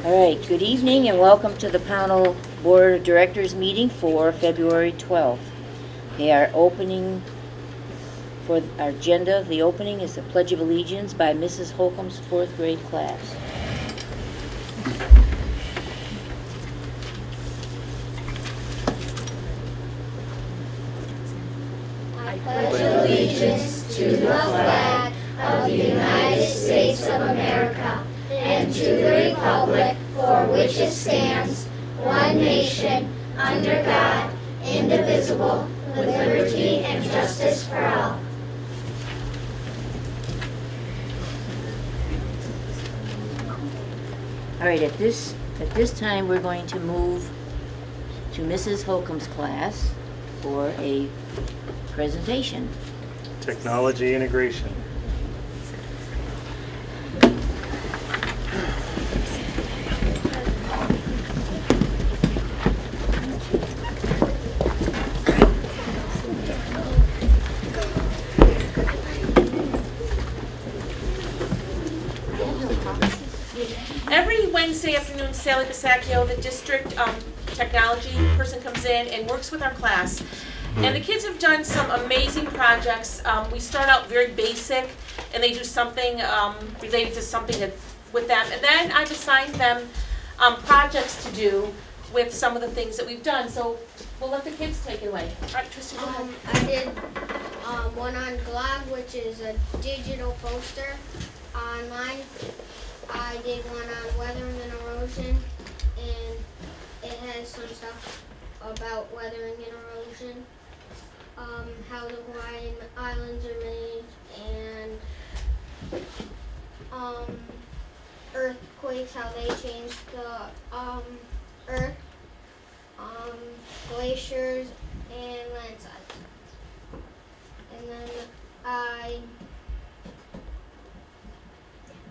All right, good evening and welcome to the Pownal Board of Directors meeting for February 12th. They are opening, for our agenda, the opening is the Pledge of Allegiance by Mrs. Holcomb's 4th grade class. I pledge allegiance to the flag of the United States of America and to the republic for which it stands, one nation, under God, indivisible, with liberty and justice for all. All right, at this time, we're going to move to Mrs. Holcomb's class for a presentation. Technology integration. Every Wednesday afternoon, Sally Bisacchio, the district technology person, comes in and works with our class. And the kids have done some amazing projects. We start out very basic, and they do something related to something with them. And then I've assigned them projects to do with some of the things that we've done. So we'll let the kids take it away. All right, Tristan, go ahead. I did one on Glog, which is a digital poster online. I did one on weathering and erosion, and it has some stuff about weathering and erosion, how the Hawaiian Islands are made, and earthquakes, how they change the earth, glaciers, and landslides. And then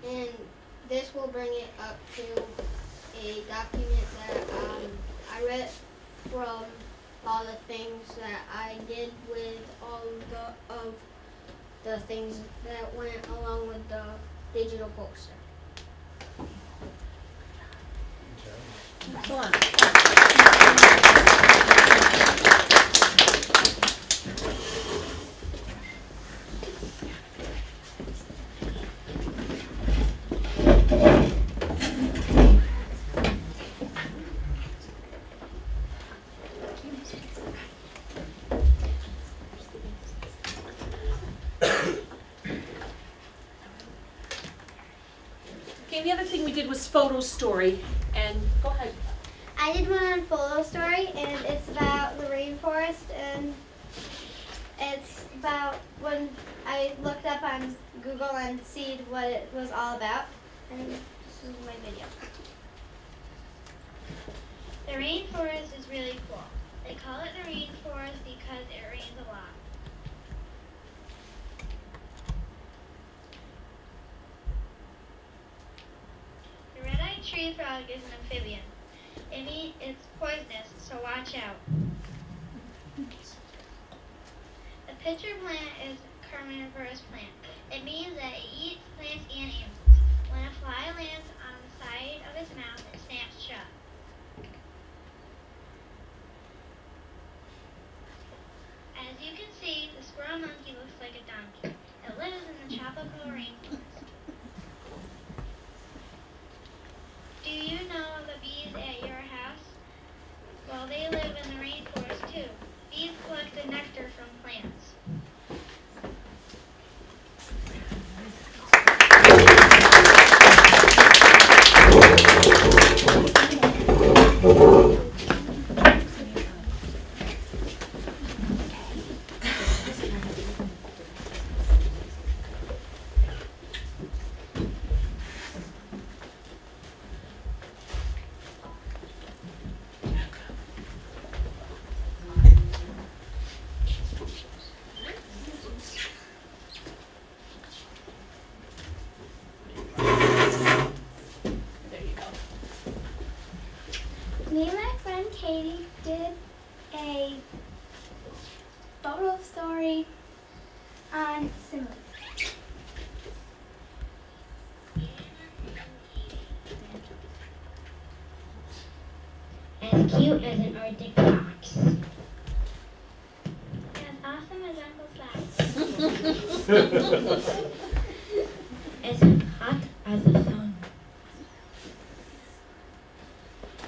and this will bring it up to a document that I read from all the things that I did with all of the things that went along with the digital poster. Go on. Okay, the other thing we did was photo story, and go ahead. I did one on Photo Story, and it's about the rainforest, and it's about when I looked up on Google and see what it was all about, and this is my video. The rainforest is really cool. They call it the rainforest because it rains a lot. The red-eyed tree frog is an amphibian. It's poisonous, so watch out. The pitcher plant is a carnivorous plant. It means that it eats plants and animals. When a fly lands on the side of its mouth, it snaps shut. As you can see, the squirrel monkey looks like a donkey. It lives in the tropical rainforest. Do you know the bees at your house? Well, they live in the rainforest too. Bees collect the nectar from plants. Me and my friend Katie did a photo story on similes. As cute as an Arctic fox. As awesome as Uncle Slash. As hot as the sun.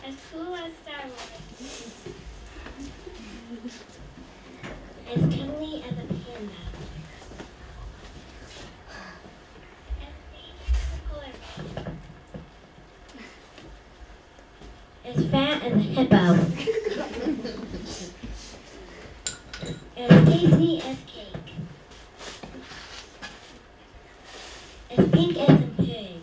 As cool as Star Wars. As cuddly as a panda. As dangerous as a polar bear. As fat as a hippo. As tasty as cake. As pink as a pig.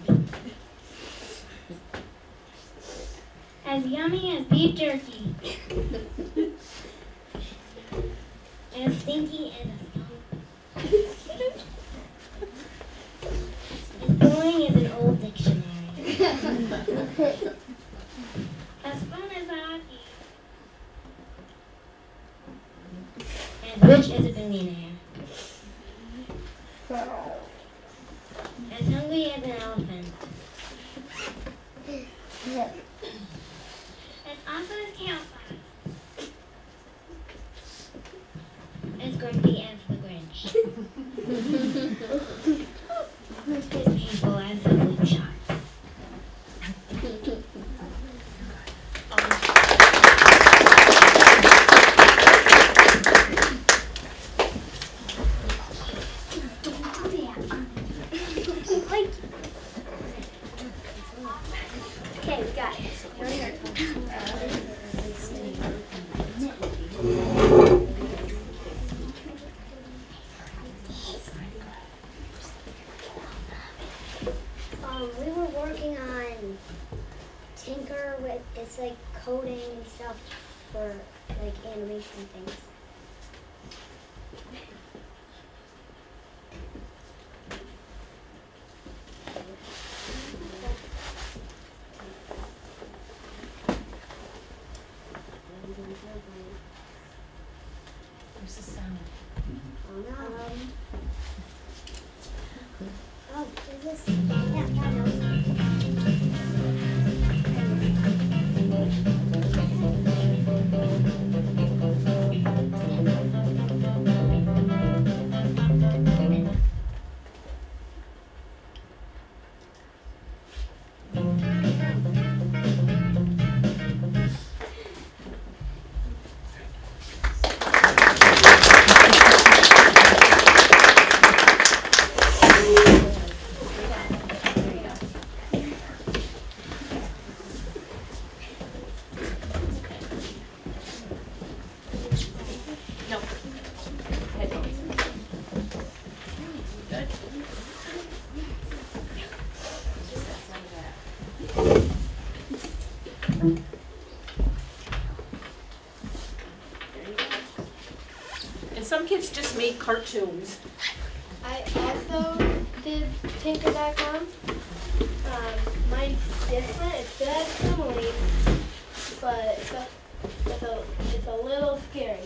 As yummy as beef jerky. As stinky as a skunk. As boring as an old dictionary. As fun as a hockey. As rich as a billionaire. As hungry as an elephant. As awesome as campfire. As grumpy as the Grinch. As painful as a flu shot. Okay, we got it. We were working on Tinker with it's like coding and stuff for like animation things. Where's the sound? Oh, is this? Yeah, that knows. No. Headphones. Good. And some kids just make cartoons. I also did Tinker.com. Mine's different. It's good at similes, but it's a little scary.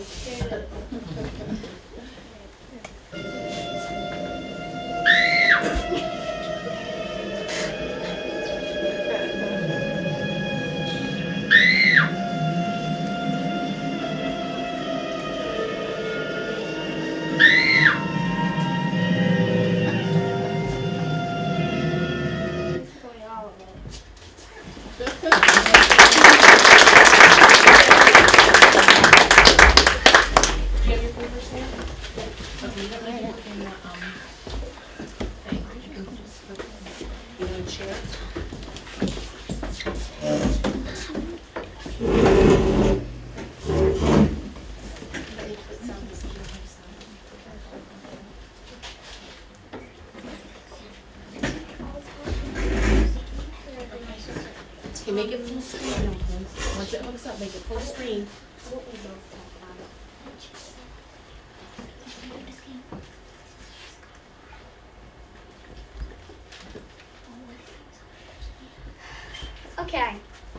All of it. Do you have your papers there? Okay, you don't need to put in the, thing. You can just put it in a chair. Okay, make it full screen. Once it hooks up, make it full screen. Okay,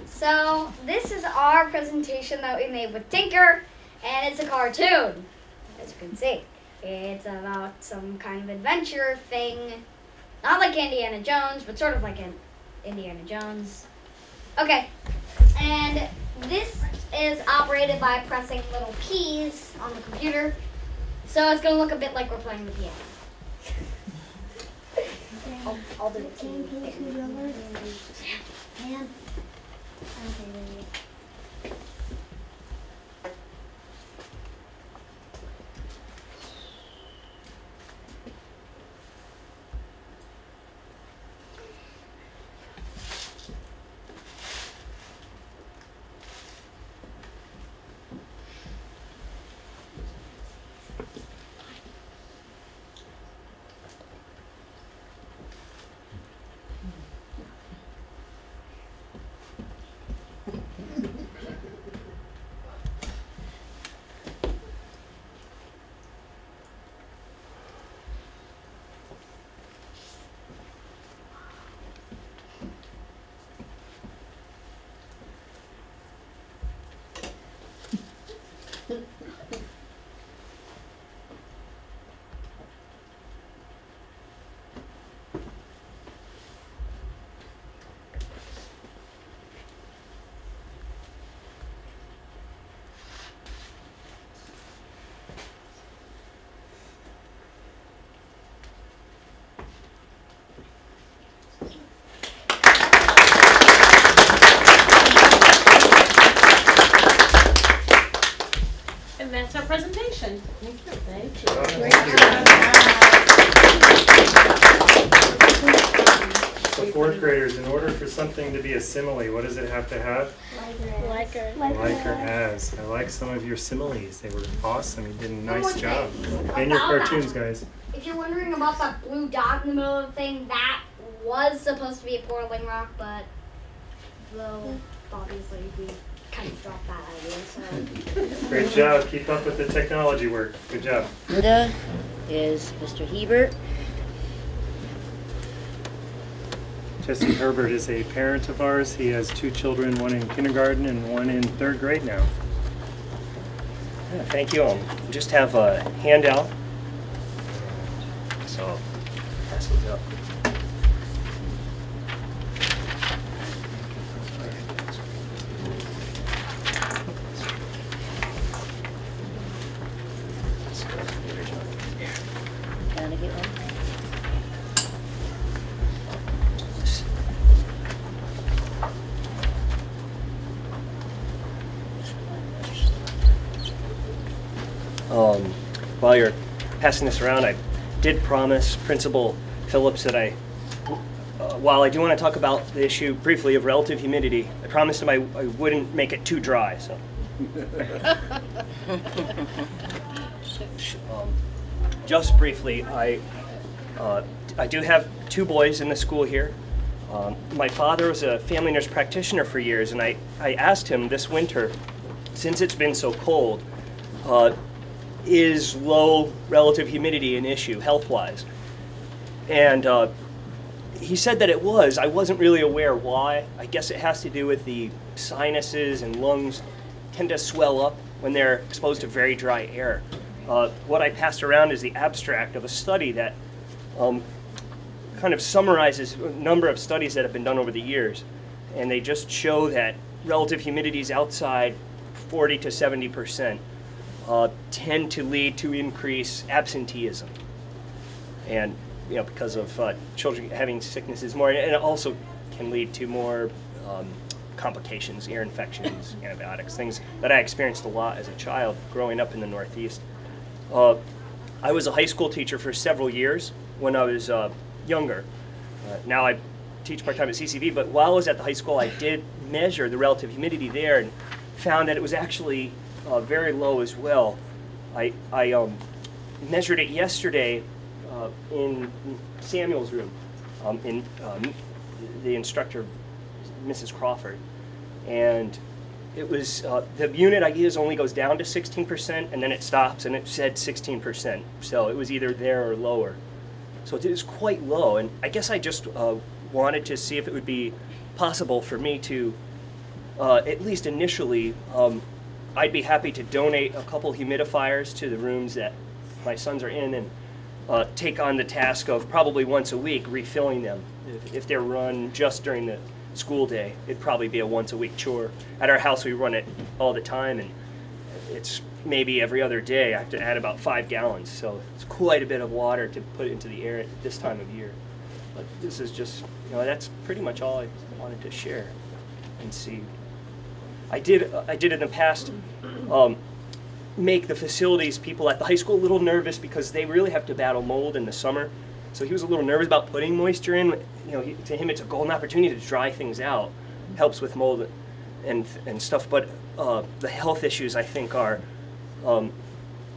so this is our presentation that we made with Tinker, and it's a cartoon, as you can see. It's about some kind of adventure thing, not like Indiana Jones, but sort of like an Indiana Jones. Okay, And this is operated by pressing little keys on the computer. So it's going to look a bit like we're playing the piano. I'll do it. And that's our presentation. Thank you. So fourth graders, in order for something to be a simile, what does it have to have? Like or has. I like some of your similes. They were awesome. You did a nice job. And your cartoons, guys. if you're wondering about that blue dot in the middle of the thing, that was supposed to be a portaling rock, but though obviously we kind of dropped that idea. So Great job. Keep up with the technology work. Good job. Linda is Mr. Hebert. Jesse Herbert is a parent of ours. He has 2 children, one in kindergarten and one in 3rd grade now. Yeah, thank you. Just have a handout. So I'll pass these up. Trying to get one. While you're passing this around, I did promise Principal Phillips that while I do want to talk about the issue briefly of relative humidity, I promised him I wouldn't make it too dry. So, just briefly, I do have 2 boys in the school here. My father was a family nurse practitioner for years, and I asked him this winter, since it's been so cold, is low relative humidity an issue health-wise? And he said that it was. I wasn't really aware why. I guess it has to do with the sinuses and lungs tend to swell up when they're exposed to very dry air. What I passed around is the abstract of a study that kind of summarizes a number of studies that have been done over the years. And they just show that relative humidities outside 40 to 70%. Tend to lead to increased absenteeism, and because of children having sicknesses more, and it also can lead to more complications, ear infections, antibiotics, things that I experienced a lot as a child growing up in the Northeast. I was a high school teacher for several years when I was younger. Now I teach part-time at CCV, but while I was at the high school, I did measure the relative humidity there and found that it was actually very low as well. I measured it yesterday in Samuel's room, in the instructor, Mrs. Crawford, and it was the unit I use only goes down to 16%, and then it stops, and it said 16%. So it was either there or lower. So it is quite low, and I guess I just wanted to see if it would be possible for me to, at least initially, I'd be happy to donate a couple humidifiers to the rooms that my sons are in and take on the task of probably once a week refilling them if they're run just during the school day, it'd probably be a once-a-week chore. At our house, we run it all the time, and it's maybe every other day. I have to add about 5 gallons, so it's quite a bit of water to put into the air at this time of year. But this is just, that's pretty much all I wanted to share and see. I did in the past make the facilities people at the high school a little nervous because they really have to battle mold in the summer. So he was a little nervous about putting moisture in. To him, it's a golden opportunity to dry things out. Helps with mold and stuff. But the health issues, I think, are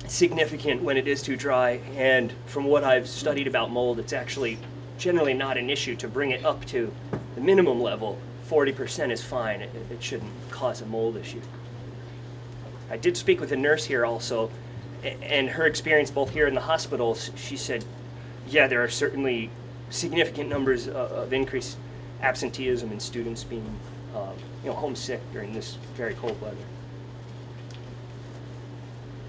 significant when it is too dry. And from what I've studied about mold, it's actually generally not an issue to bring it up to the minimum level. 40% is fine. It shouldn't cause a mold issue. I did speak with a nurse here also, and her experience both here in the hospitals, she said, yeah, there are certainly significant numbers of increased absenteeism and students being homesick during this very cold weather.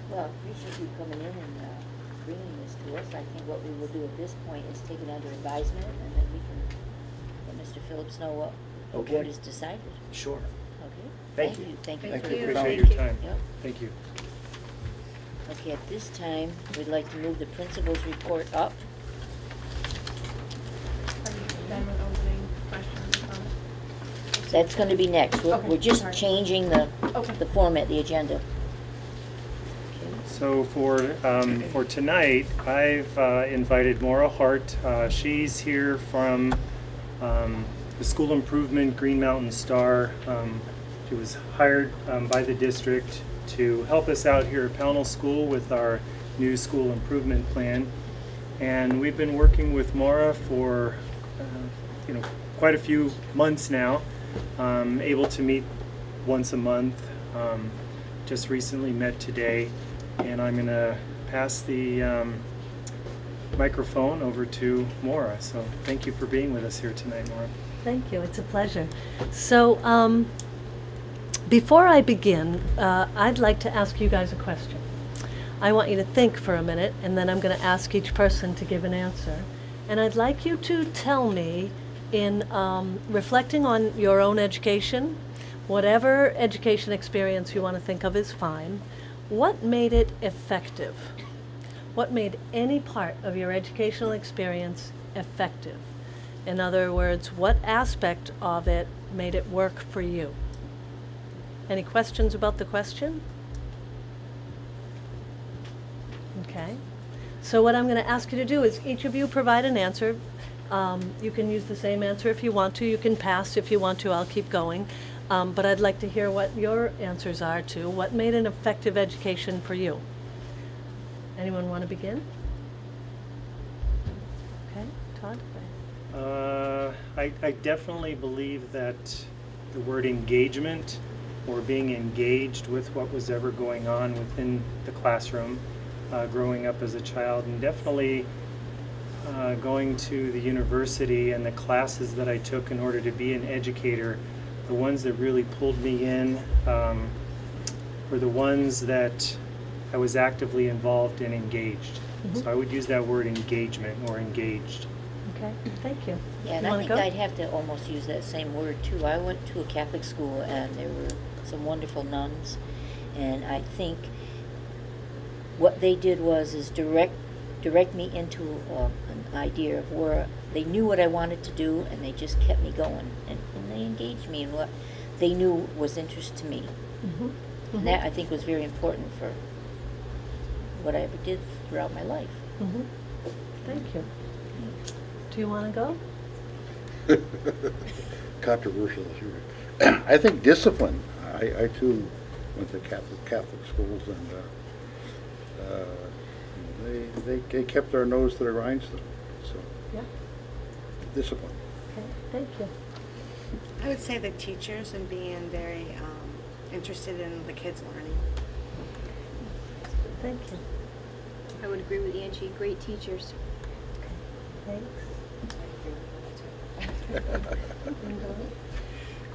Well, I appreciate you coming in and bringing this to us. I think what we will do at this point is take it under advisement, and then we can let Mr. Phillips know what the board has decided. Sure. Okay. Thank you. Thank you. Thank for you. your Appreciate time. your time. Yep. Thank you. Okay, at this time, we'd like to move the principal's report up. Are you done with opening questions and comments? That's going to be next. Okay, We're just sorry. changing the format, the agenda. So for tonight, I've invited Maura Hart. She's here from the School Improvement Green Mountain Star. She was hired by the district to help us out here at Pownal School with our new school improvement plan. And we've been working with Maura for quite a few months now, able to meet once a month. Just recently met today, and I'm going to pass the microphone over to Maura. So thank you for being with us here tonight, Maura. Thank you. It's a pleasure. So before I begin, I'd like to ask you guys a question. I want you to think for a minute, and then I'm going to ask each person to give an answer. And I'd like you to tell me, in reflecting on your own education, whatever education experience you want to think of is fine, what made it effective? What made any part of your educational experience effective? In other words, what aspect of it made it work for you? Any questions about the question? Okay. So what I'm going to ask you to do is each of you provide an answer. You can use the same answer if you want to. You can pass if you want to. I'll keep going. But I'd like to hear what your answers are to what made an effective education for you. Anyone want to begin? Okay, Todd? I definitely believe that the word engagement, or being engaged with what was ever going on within the classroom, growing up as a child, and definitely going to the university and the classes that I took in order to be an educator, the ones that really pulled me in were the ones that I was actively involved and engaged. Mm-hmm. So I would use that word engagement, or engaged. Okay, thank you. Yeah, and You I wanna think go? I'd have to almost use that same word too. I went to a Catholic school, and there were some wonderful nuns, and I think what they did is direct me into an idea of where they knew what I wanted to do, and they just kept me going, and they engaged me in what they knew was interest to me. Mm-hmm. And that, I think, was very important for what I ever did throughout my life. Mm-hmm. Thank you. Do you want to go? Controversial issue. I think discipline. I too went to Catholic schools, and they kept their nose to the grindstone. So Yeah. discipline. Okay, thank you. I would say the teachers and being very interested in the kids learning. Thank you. I would agree with Angie. Great teachers. Thanks.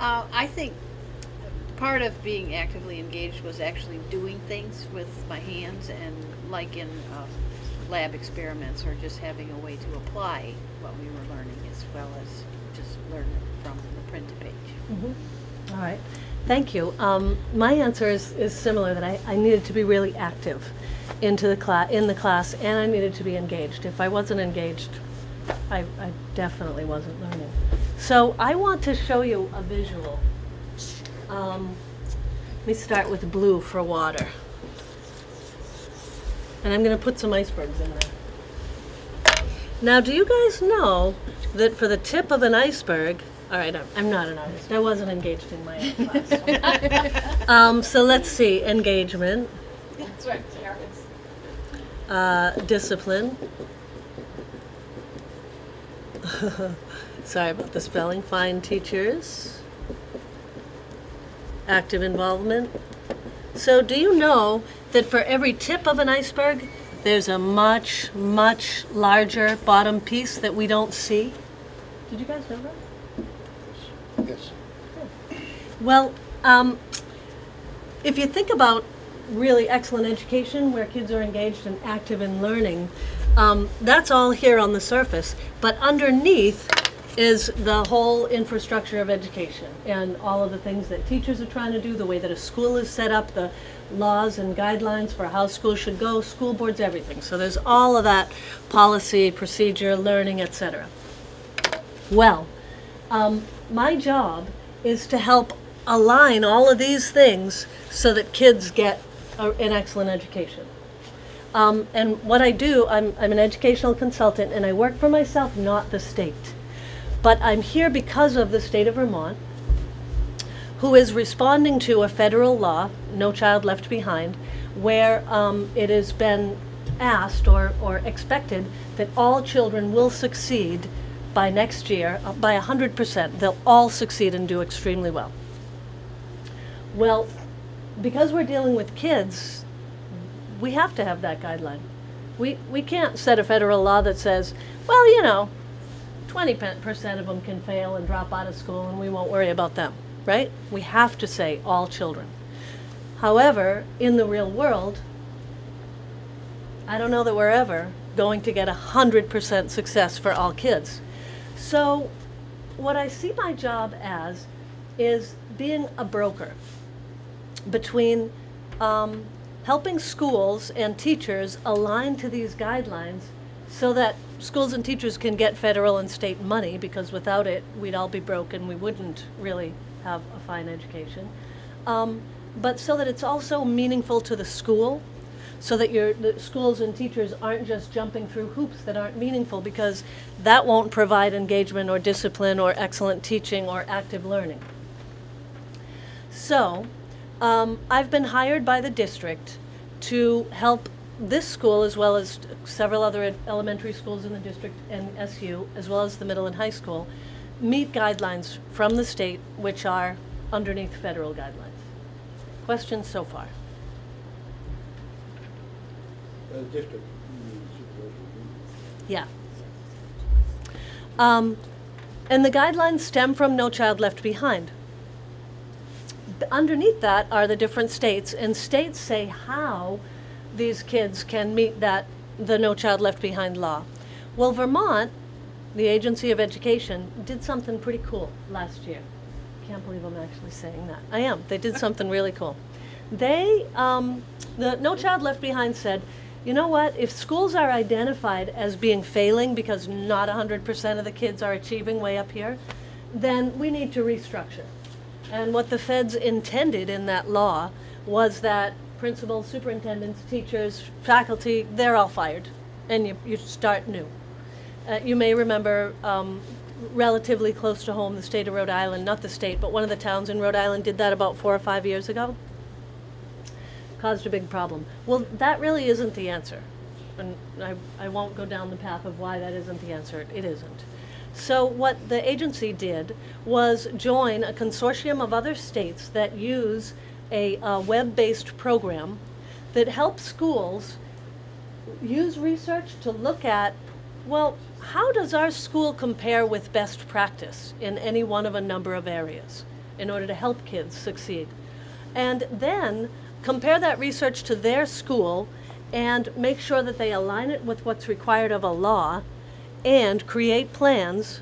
I think part of being actively engaged was actually doing things with my hands, and like in lab experiments, or just having a way to apply what we were learning, as well as just learn it from the printed page. All right, thank you. My answer is similar, that I needed to be really active in the class, and I needed to be engaged. If I wasn't engaged, I definitely wasn't learning. So I want to show you a visual. Let me start with blue for water. And I'm going to put some icebergs in there. Now, do you guys know that for the tip of an iceberg, all right, I'm not an artist. I wasn't engaged in my art class. So let's see, engagement. That's right, Discipline. Sorry about the spelling. Find teachers. Active involvement. So do you know that for every tip of an iceberg, there's a much, much larger bottom piece that we don't see? Did you guys know that? Yes. Well, if you think about really excellent education where kids are engaged and active in learning, that's all here on the surface. But underneath is the whole infrastructure of education and all of the things that teachers are trying to do, the way that a school is set up, the laws and guidelines for how schools should go, school boards, everything. So there's all of that policy, procedure, learning, etc. Well, my job is to help align all of these things so that kids get an excellent education. And what I do, I'm an educational consultant, and I work for myself, not the state. But I'm here because of the state of Vermont, who is responding to a federal law, No Child Left Behind, where it has been asked or expected that all children will succeed by next year, by 100%. They'll all succeed and do extremely well. Well, because we're dealing with kids, we have to have that guideline. We can't set a federal law that says, well, you know, 20% of them can fail and drop out of school and we won't worry about them, right? We have to say all children. However, in the real world, I don't know that we're ever going to get 100% success for all kids. So what I see my job as is being a broker between helping schools and teachers align to these guidelines so that schools and teachers can get federal and state money, because without it, we'd all be broke and we wouldn't really have a fine education. But so that it's also meaningful to the school, so that the schools and teachers aren't just jumping through hoops that aren't meaningful, because that won't provide engagement or discipline or excellent teaching or active learning. So I've been hired by the district to help this school, as well as several other elementary schools in the district and SU, as well as the middle and high school, meet guidelines from the state, which are underneath federal guidelines. Questions so far? District. Yeah. And the guidelines stem from No Child Left Behind. Underneath that are the different states, and states say how these kids can meet the No Child Left Behind law. Well, Vermont, the Agency of Education, did something pretty cool last year. Can't believe I'm actually saying that. I am. They did something really cool. They, the No Child Left Behind said, you know what, if schools are identified as being failing because not 100% of the kids are achieving way up here, then we need to restructure. And what the feds intended in that law was that principals, superintendents, teachers, faculty, they're all fired, and you start new. You may remember relatively close to home, the state of Rhode Island, not the state, but one of the towns in Rhode Island did that about 4 or 5 years ago. Caused a big problem. Well, that really isn't the answer. And I won't go down the path of why that isn't the answer. It isn't. So what the agency did was join a consortium of other states that use a web-based program that helps schools use research to look at, well, how does our school compare with best practice in any one of a number of areas in order to help kids succeed? And then compare that research to their school and make sure that they align it with what's required of a law and create plans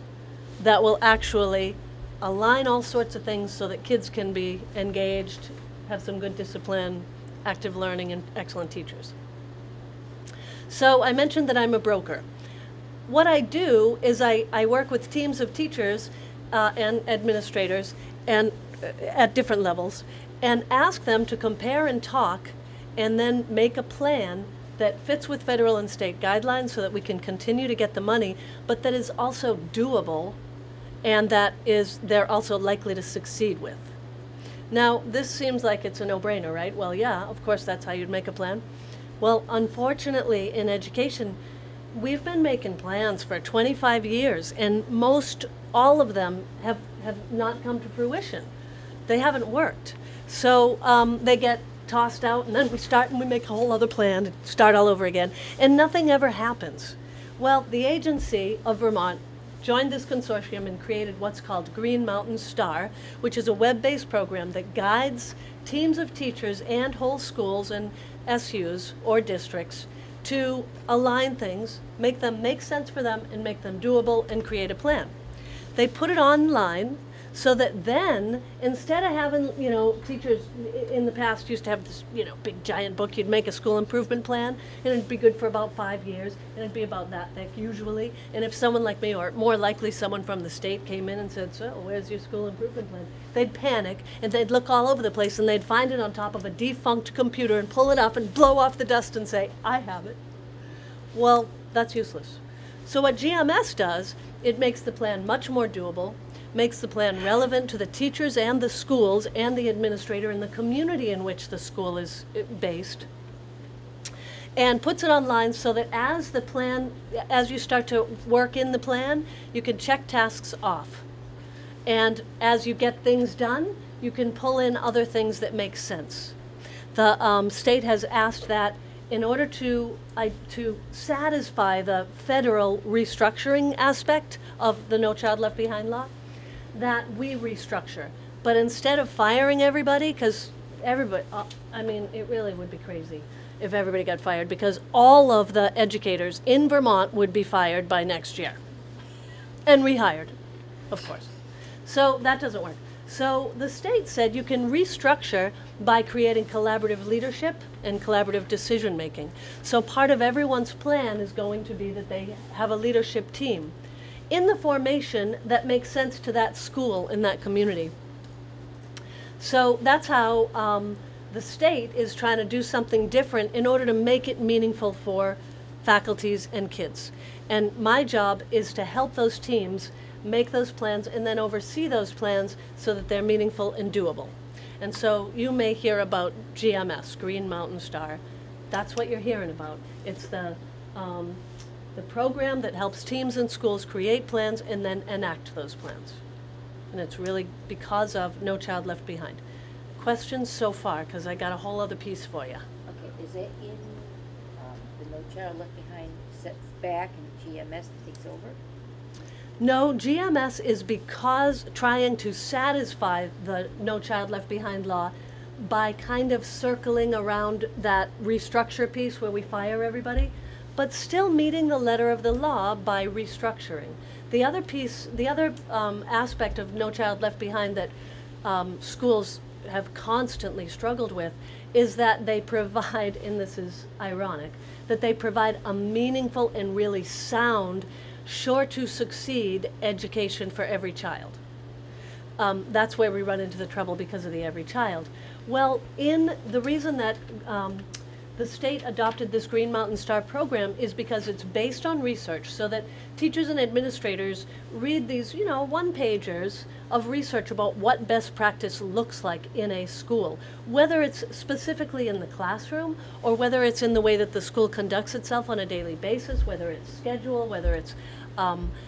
that will actually align all sorts of things so that kids can be engaged, have some good discipline, active learning, and excellent teachers. So I mentioned that I'm a broker. What I do is I work with teams of teachers and administrators and at different levels and ask them to compare and talk and then make a plan that fits with federal and state guidelines so that we can continue to get the money, but that is also doable and that they're also likely to succeed with. Now, this seems like it's a no-brainer, right? Well, yeah, of course that's how you'd make a plan. Well, unfortunately, in education, we've been making plans for 25 years, and all of them have not come to fruition. They haven't worked. So they get tossed out, and then we start and we make a whole other plan and start all over again, and nothing ever happens. Well, the agency of Vermont joined this consortium and created what's called Green Mountain STAR, which is a web-based program that guides teams of teachers and whole schools and SUs or districts to align things, make them make sense for them, and make them doable, and create a plan. They put it online so that then, instead of having, teachers in the past used to have this, big giant book, you'd make a school improvement plan, and it'd be good for about 5 years, and it'd be about that thick usually. And if someone like me, or more likely someone from the state, came in and said, so where's your school improvement plan? They'd panic, and they'd look all over the place, and they'd find it on top of a defunct computer and pull it up and blow off the dust and say, I have it. Well, that's useless. So what GMS does, it makes the plan much more doable, makes the plan relevant to the teachers and the schools and the administrator and the community in which the school is based, and puts it online so that as you start to work in the plan, you can check tasks off. And as you get things done, you can pull in other things that make sense. The state has asked that in order to satisfy the federal restructuring aspect of the No Child Left Behind law, that we restructure. But instead of firing everybody, because everybody, it really would be crazy if everybody got fired, because all of the educators in Vermont would be fired by next year. And rehired, of course. So that doesn't work. So the state said you can restructure by creating collaborative leadership and collaborative decision making. So part of everyone's plan is going to be that they have a leadership team in the formation that makes sense to that school in that community. So that's how the state is trying to do something different in order to make it meaningful for faculties and kids. And my job is to help those teams make those plans and then oversee those plans so that they're meaningful and doable. And so you may hear about GMS, Green Mountain STAR. That's what you're hearing about. It's the program that helps teams and schools create plans and then enact those plans. And it's really because of No Child Left Behind. Questions so far? Because I got a whole other piece for you. Okay, is it in the No Child Left Behind sets back and GMS takes over? No, GMS is because trying to satisfy the No Child Left Behind law by kind of circling around that restructure piece where we fire everybody, but still meeting the letter of the law by restructuring. The other piece, the other aspect of No Child Left Behind that schools have constantly struggled with is that they provide, and this is ironic, that they provide a meaningful and really sound, sure to succeed education for every child. That's where we run into the trouble because of the every child. Well, in the reason that the state adopted this Green Mountain STAR program is because it's based on research, so that teachers and administrators read these, one-pagers of research about what best practice looks like in a school, whether it's specifically in the classroom or whether it's in the way that the school conducts itself on a daily basis, whether it's schedule, whether it's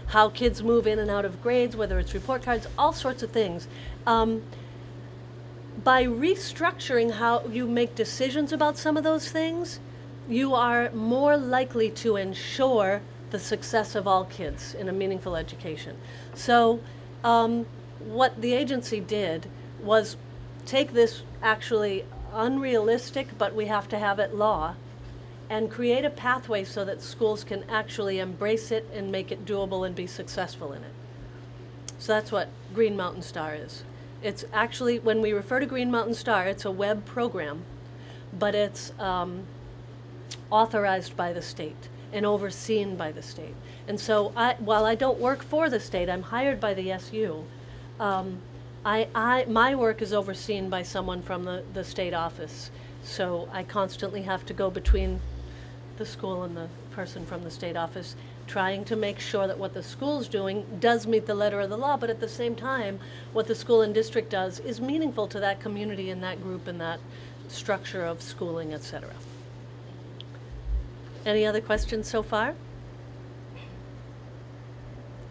how kids move in and out of grades, whether it's report cards, all sorts of things. By restructuring how you make decisions about some of those things, you are more likely to ensure the success of all kids in a meaningful education. So what the agency did was take this actually unrealistic, but we have to have it law, and create a pathway so that schools can actually embrace it and make it doable and be successful in it. So that's what Green Mountain Star is. It's actually, when we refer to Green Mountain Star, it's a web program, but it's authorized by the state and overseen by the state. And so while I don't work for the state, I'm hired by the SU, my work is overseen by someone from the state office. So I constantly have to go between the school and the person from the state office, trying to make sure that what the school's doing does meet the letter of the law, but at the same time, what the school and district does is meaningful to that community and that group and that structure of schooling, etc. Any other questions so far?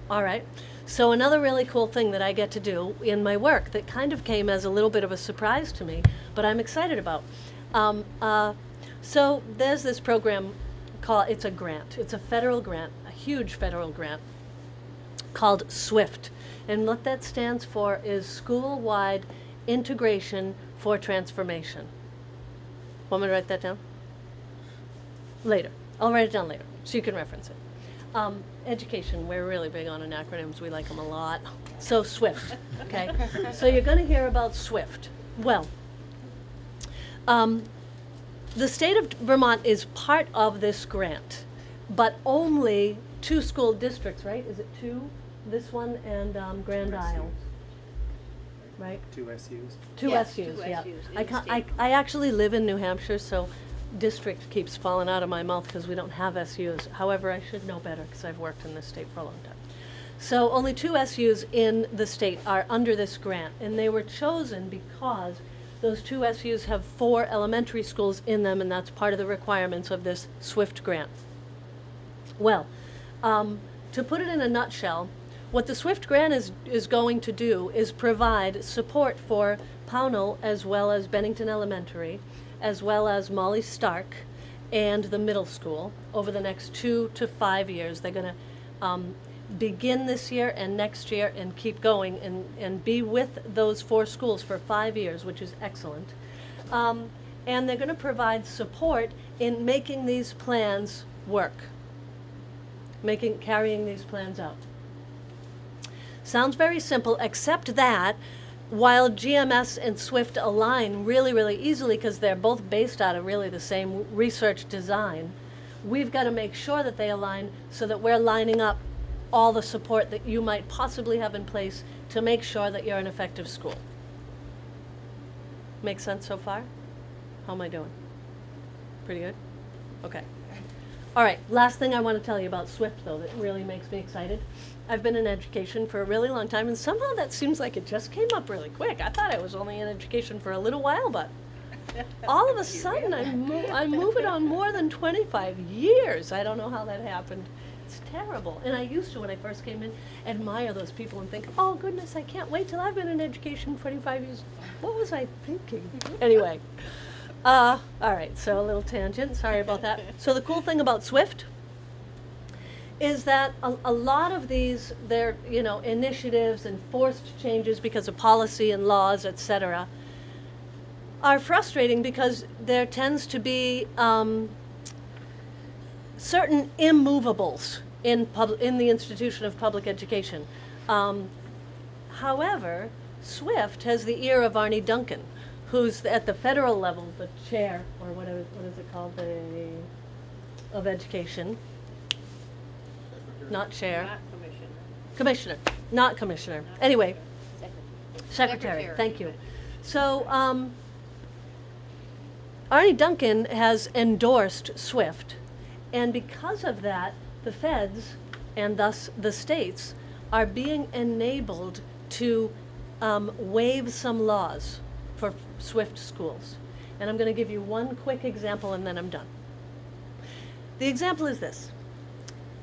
All right. So another really cool thing that I get to do in my work that kind of came as a little bit of a surprise to me, but I'm excited about. So there's this program called, it's a grant. It's a federal grant, a huge federal grant called SWIFT. And what that stands for is School-Wide Integration for Transformation. Want me to write that down? Later. I'll write it down later so you can reference it. Education, we're really big on acronyms. We like them a lot. So SWIFT, okay? So you're going to hear about SWIFT. Well, the state of Vermont is part of this grant, but only 2 school districts, right? Is it 2? This one and Grand Isle, right? 2 SUs. 2 Yes, SUs, 2 yeah. SUs, I actually live in New Hampshire, so district keeps falling out of my mouth because we don't have SUs. However, I should know better because I've worked in this state for a long time. So only 2 SUs in the state are under this grant, and they were chosen because those 2 SUs have 4 elementary schools in them, and that's part of the requirements of this SWIFT grant. Well, to put it in a nutshell, what the SWIFT grant is going to do is provide support for Pownal as well as Bennington Elementary, as well as Molly Stark and the middle school over the next 2 to 5 years. They're going to begin this year and next year and keep going and be with those 4 schools for 5 years, which is excellent. And they're going to provide support in making these plans work, carrying these plans out. Sounds very simple, except that while GMS and SWIFT align really, really easily because they're both based out of really the same research design, we've got to make sure that they align so that we're lining up all the support that you might possibly have in place to make sure that you're an effective school. Make sense so far? How am I doing? Pretty good? Okay. All right, last thing I want to tell you about SWIFT, though, that really makes me excited. I've been in education for a really long time, and somehow that seems like it just came up really quick. I thought I was only in education for a little while, but all of a sudden I'm moving on more than 25 years. I don't know how that happened. It's terrible. And I used to, when I first came in, admire those people and think, oh, goodness, I can't wait till I've been in education 25 years. What was I thinking? Anyway. All right, so a little tangent. Sorry about that. So the cool thing about SWIFT is that a lot of these, their initiatives and forced changes because of policy and laws, etc., are frustrating because there tends to be certain immovables in the institution of public education. However, SWIFT has the ear of Arnie Duncan, who's at the federal level, the chair, or what is it called, of education. Not chair. Not commissioner. Commissioner, not commissioner. Anyway, secretary. Thank you. So Arnie Duncan has endorsed SWIFT, and because of that, the feds, and thus the states, are being enabled to waive some laws for SWIFT schools. And I'm going to give you one quick example and then I'm done. The example is this.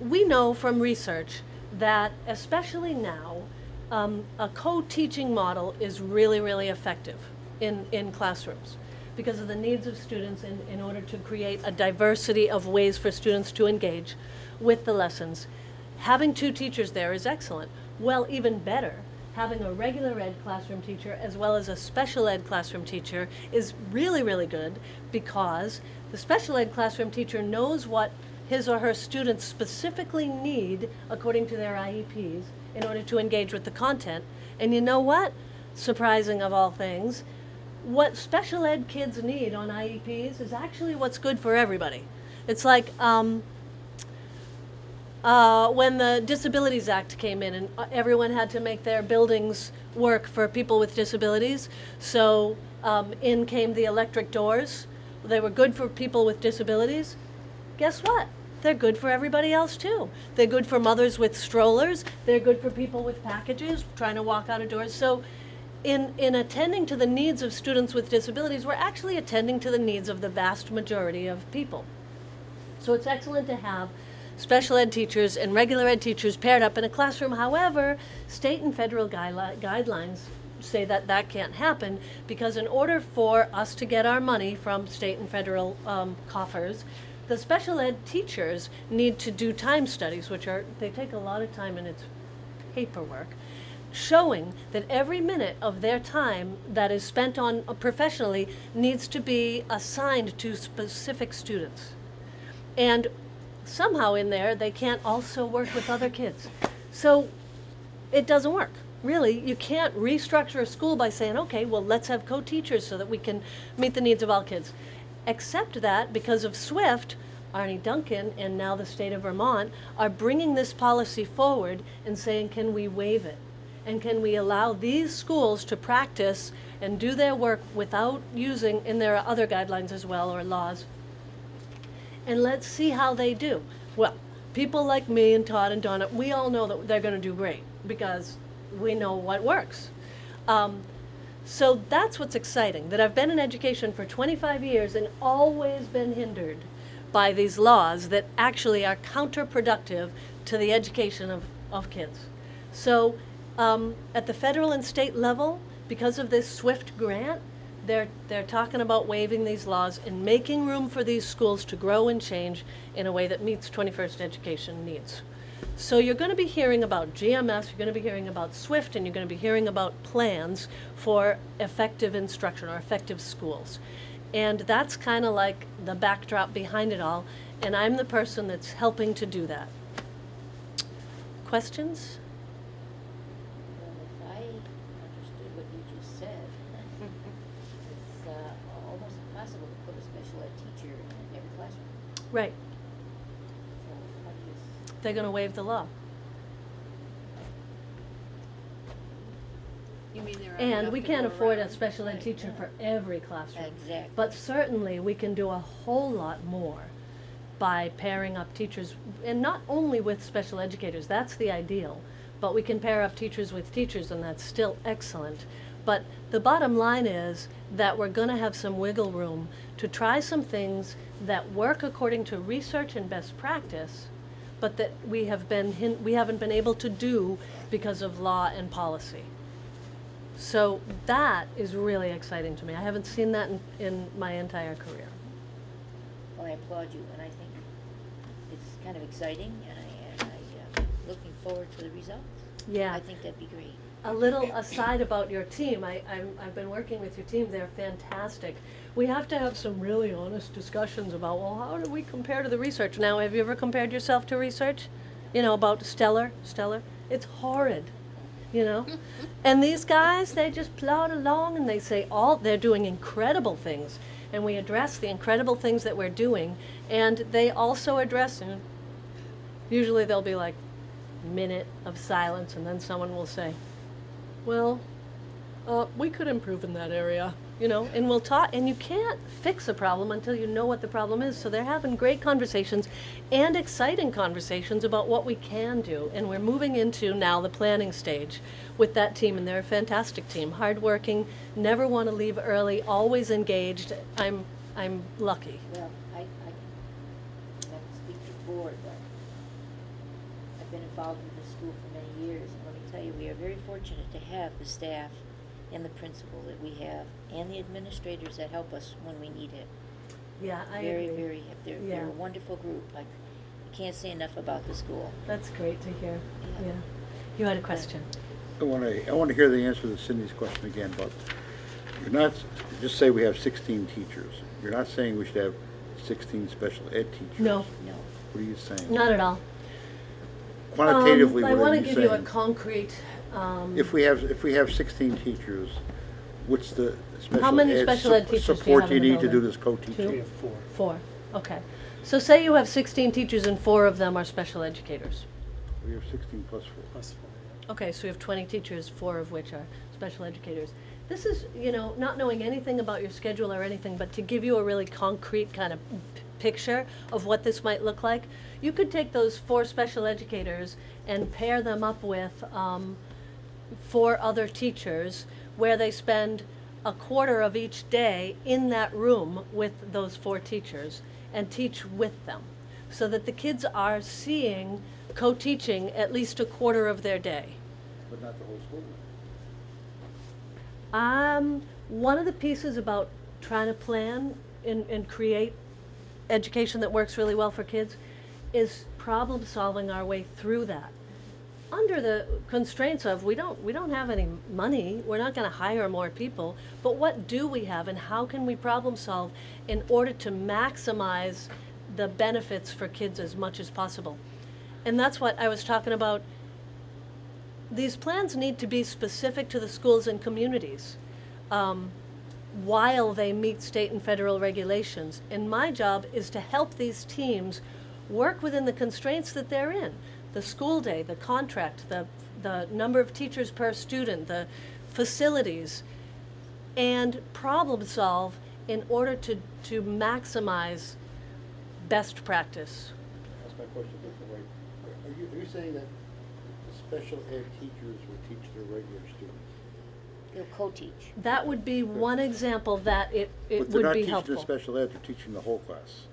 We know from research that, especially now, a co-teaching model is really, really effective in classrooms because of the needs of students in order to create a diversity of ways for students to engage with the lessons. Having 2 teachers there is excellent. Well, even better, having a regular ed classroom teacher as well as a special ed classroom teacher is really, really good because the special ed classroom teacher knows what his or her students specifically need according to their IEPs, in order to engage with the content. And you know what? Surprising of all things, what special ed kids need on IEPs is actually what's good for everybody. It's like when the Disabilities Act came in and everyone had to make their buildings work for people with disabilities. So in came the electric doors. They were good for people with disabilities. Guess what? They're good for everybody else too. They're good for mothers with strollers. They're good for people with packages trying to walk out of doors. So in attending to the needs of students with disabilities, we're actually attending to the needs of the vast majority of people. So it's excellent to have special ed teachers and regular ed teachers paired up in a classroom. However, state and federal guidelines say that that can't happen, because in order for us to get our money from state and federal coffers, the special ed teachers need to do time studies, which they take a lot of time and it's paperwork, showing that every minute of their time that is spent on professionally needs to be assigned to specific students. And somehow in there, they can't also work with other kids. So it doesn't work. Really, you can't restructure a school by saying, okay, well, let's have co-teachers so that we can meet the needs of all kids. Except that because of SWIFT, Arnie Duncan and now the state of Vermont are bringing this policy forward and saying, can we waive it? And can we allow these schools to practice and do their work without using, and there are other guidelines as well, or laws, and let's see how they do. Well, people like me and Todd and Donna, we all know that they're going to do great because we know what works. So that's what's exciting, that I've been in education for 25 years and always been hindered by these laws that actually are counterproductive to the education of kids. So at the federal and state level, because of this SWIFT grant, they're talking about waiving these laws and making room for these schools to grow and change in a way that meets 21st education needs. So you're going to be hearing about GMS, you're going to be hearing about SWIFT, and you're going to be hearing about plans for effective instruction or effective schools. And that's kind of like the backdrop behind it all, and I'm the person that's helping to do that. Questions? Well, if I understood what you just said, it's almost impossible to put a special ed teacher in every classroom. Right. So how do you They're going to waive the law. You mean there are And enough we to can't go afford a around? special ed teacher for every classroom. Exactly. But certainly we can do a whole lot more by pairing up teachers, and not only with special educators, that's the ideal, but we can pair up teachers with teachers, and that's still excellent. But the bottom line is that we're going to have some wiggle room to try some things that work according to research and best practice, but that we haven't been able to do because of law and policy. So that is really exciting to me. I haven't seen that in my entire career. Well, I applaud you, and I think it's kind of exciting, and I'm looking forward to the results. Yeah. I think that'd be great. A little aside about your team, I've been working with your team. They're fantastic. We have to have some really honest discussions about, well, how do we compare to the research? Now, have you ever compared yourself to research? You know, about Stellar? It's horrid, you know? And these guys, they just plod along and they say they're doing incredible things. And we address the incredible things that we're doing. And they also address, and usually there'll be like a minute of silence, and then someone will say, well, we could improve in that area, you know, and we'll talk, and you can't fix a problem until you know what the problem is. So they're having great conversations and exciting conversations about what we can do, and we're moving into now the planning stage with that team, and they're a fantastic team, hardworking, never want to leave early, always engaged. I'm lucky. Well, I have to speak to the board, but I've been involved with this school for many years, and let me tell you, we are very fortunate to have the staff and the principal that we have, and the administrators that help us when we need it. Yeah, I Very, agree. they're a wonderful group. I can't say enough about the school. That's great to hear. Yeah. You had a question. I want to hear the answer to Cindy's question again, but you're not, just say we have 16 teachers. You're not saying we should have 16 special ed teachers. No. No. What are you saying? Not at all. quantitatively, I what want are to you give you a saying? concrete. If we have 16 teachers, what's the How many ed special ed teachers do you support have you in the need to do building? this co-teaching? We have 4. 4. Okay. So say you have 16 teachers and 4 of them are special educators. We have 16 plus 4. Plus 4. Okay, so you have 20 teachers, 4 of which are special educators. This is, you know, not knowing anything about your schedule or anything, but to give you a really concrete kind of picture of what this might look like, you could take those 4 special educators and pair them up with 4 other teachers where they spend a quarter of each day in that room with those 4 teachers and teach with them, so that the kids are seeing co-teaching at least a quarter of their day. But not the whole school. One of the pieces about trying to plan and create education that works really well for kids is problem solving our way through that. Under the constraints of we don't have any money, we're not going to hire more people, but what do we have and how can we problem solve in order to maximize the benefits for kids as much as possible? And that's what I was talking about. These plans need to be specific to the schools and communities while they meet state and federal regulations. And my job is to help these teams work within the constraints that they're in. The school day, the contract, the number of teachers per student, the facilities, and problem solve in order to maximize best practice. That's my question a different way. Are you saying that the special ed teachers will teach their regular students? They'll co-teach. That would be one example that it But would they're not be teaching helpful. the special ed, they're teaching the whole class.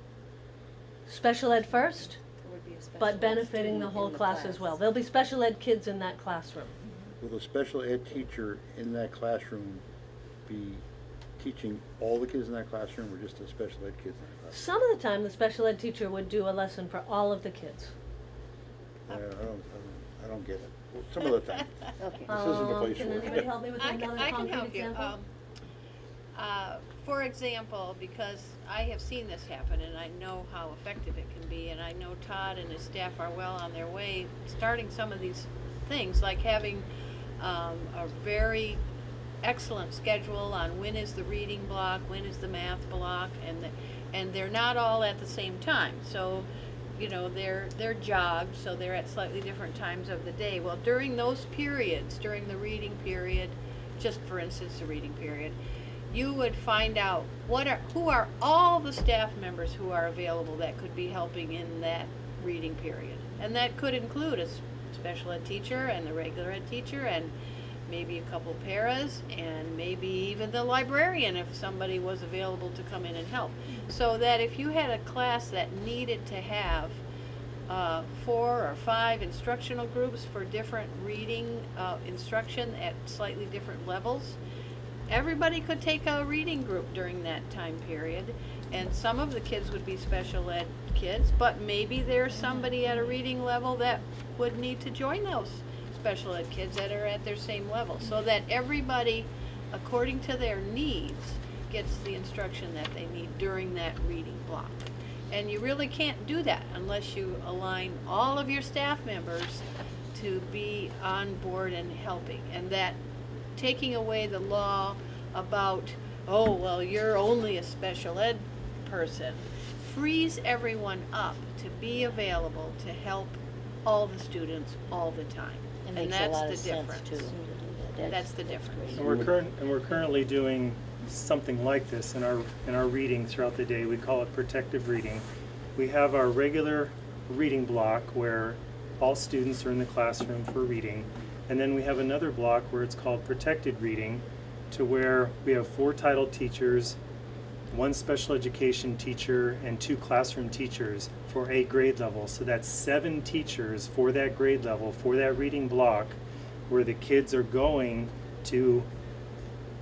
Special ed first, There would be a special but ed benefiting student the whole in the class as well. There'll be special ed kids in that classroom. Will the special ed teacher in that classroom be teaching all the kids in that classroom or just the special ed kids in that classroom? Some of the time, the special ed teacher would do a lesson for all of the kids. I don't get it. Well, some of the time. Okay. This isn't the place Can for anybody it. help me with I another can concrete help you. example? For example, because I have seen this happen and I know how effective it can be, and I know Todd and his staff are well on their way starting some of these things, like having a very excellent schedule on when is the reading block, when is the math block, and they're not all at the same time. So, you know, they're jogged, so they're at slightly different times of the day. Well, during those periods, during the reading period, just for instance the reading period, you would find out who are all the staff members who are available that could be helping in that reading period. And that could include a special ed teacher and the regular ed teacher and maybe a couple paras and maybe even the librarian if somebody was available to come in and help. So that if you had a class that needed to have 4 or 5 instructional groups for different reading instruction at slightly different levels, everybody could take a reading group during that time period, and some of the kids would be special ed kids, but maybe there's somebody at a reading level that would need to join those special ed kids that are at their same level, so that everybody, according to their needs, gets the instruction that they need during that reading block. And you really can't do that unless you align all of your staff members to be on board and helping, and that taking away the law about, oh, well, you're only a special ed person, frees everyone up to be available to help all the students all the time. It And makes a that's lot the of sense difference. too. That's the difference. And we're currently doing something like this in our reading throughout the day. We call it protective reading. We have our regular reading block where all students are in the classroom for reading, and then we have another block where it's called protected reading, to where we have 4 titled teachers, 1 special education teacher, and 2 classroom teachers for a grade level. So that's 7 teachers for that grade level, for that reading block, where the kids are going to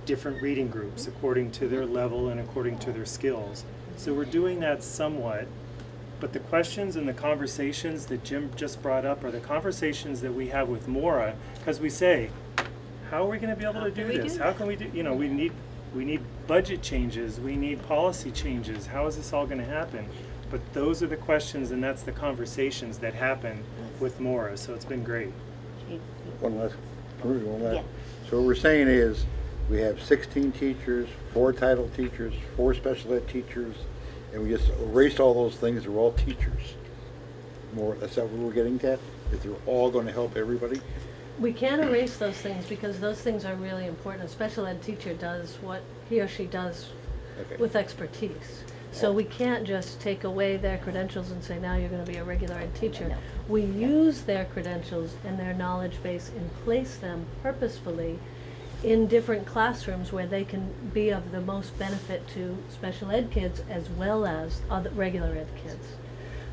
different reading groups according to their level and according to their skills. So we're doing that somewhat, but the questions and the conversations that Jim just brought up are the conversations that we have with Maura, because we say, how are we going to be able to do this? How can we do, you know, we need budget changes, we need policy changes. How is this all going to happen? but those are the questions and that's the conversations that happen with Maura, so it's been great. One last. Yeah. So what we're saying is, we have 16 teachers, 4 title teachers, 4 special ed teachers, and we just erased all those things. They're all teachers. That's that what we're getting at? That they're all going to help everybody? We can erase those things because those things are really important. A special ed teacher does what he or she does with expertise. So we can't just take away their credentials and say, now you're going to be a regular ed teacher. No. We use their credentials and their knowledge base and place them purposefully in different classrooms where they can be of the most benefit to special ed kids as well as other regular ed kids.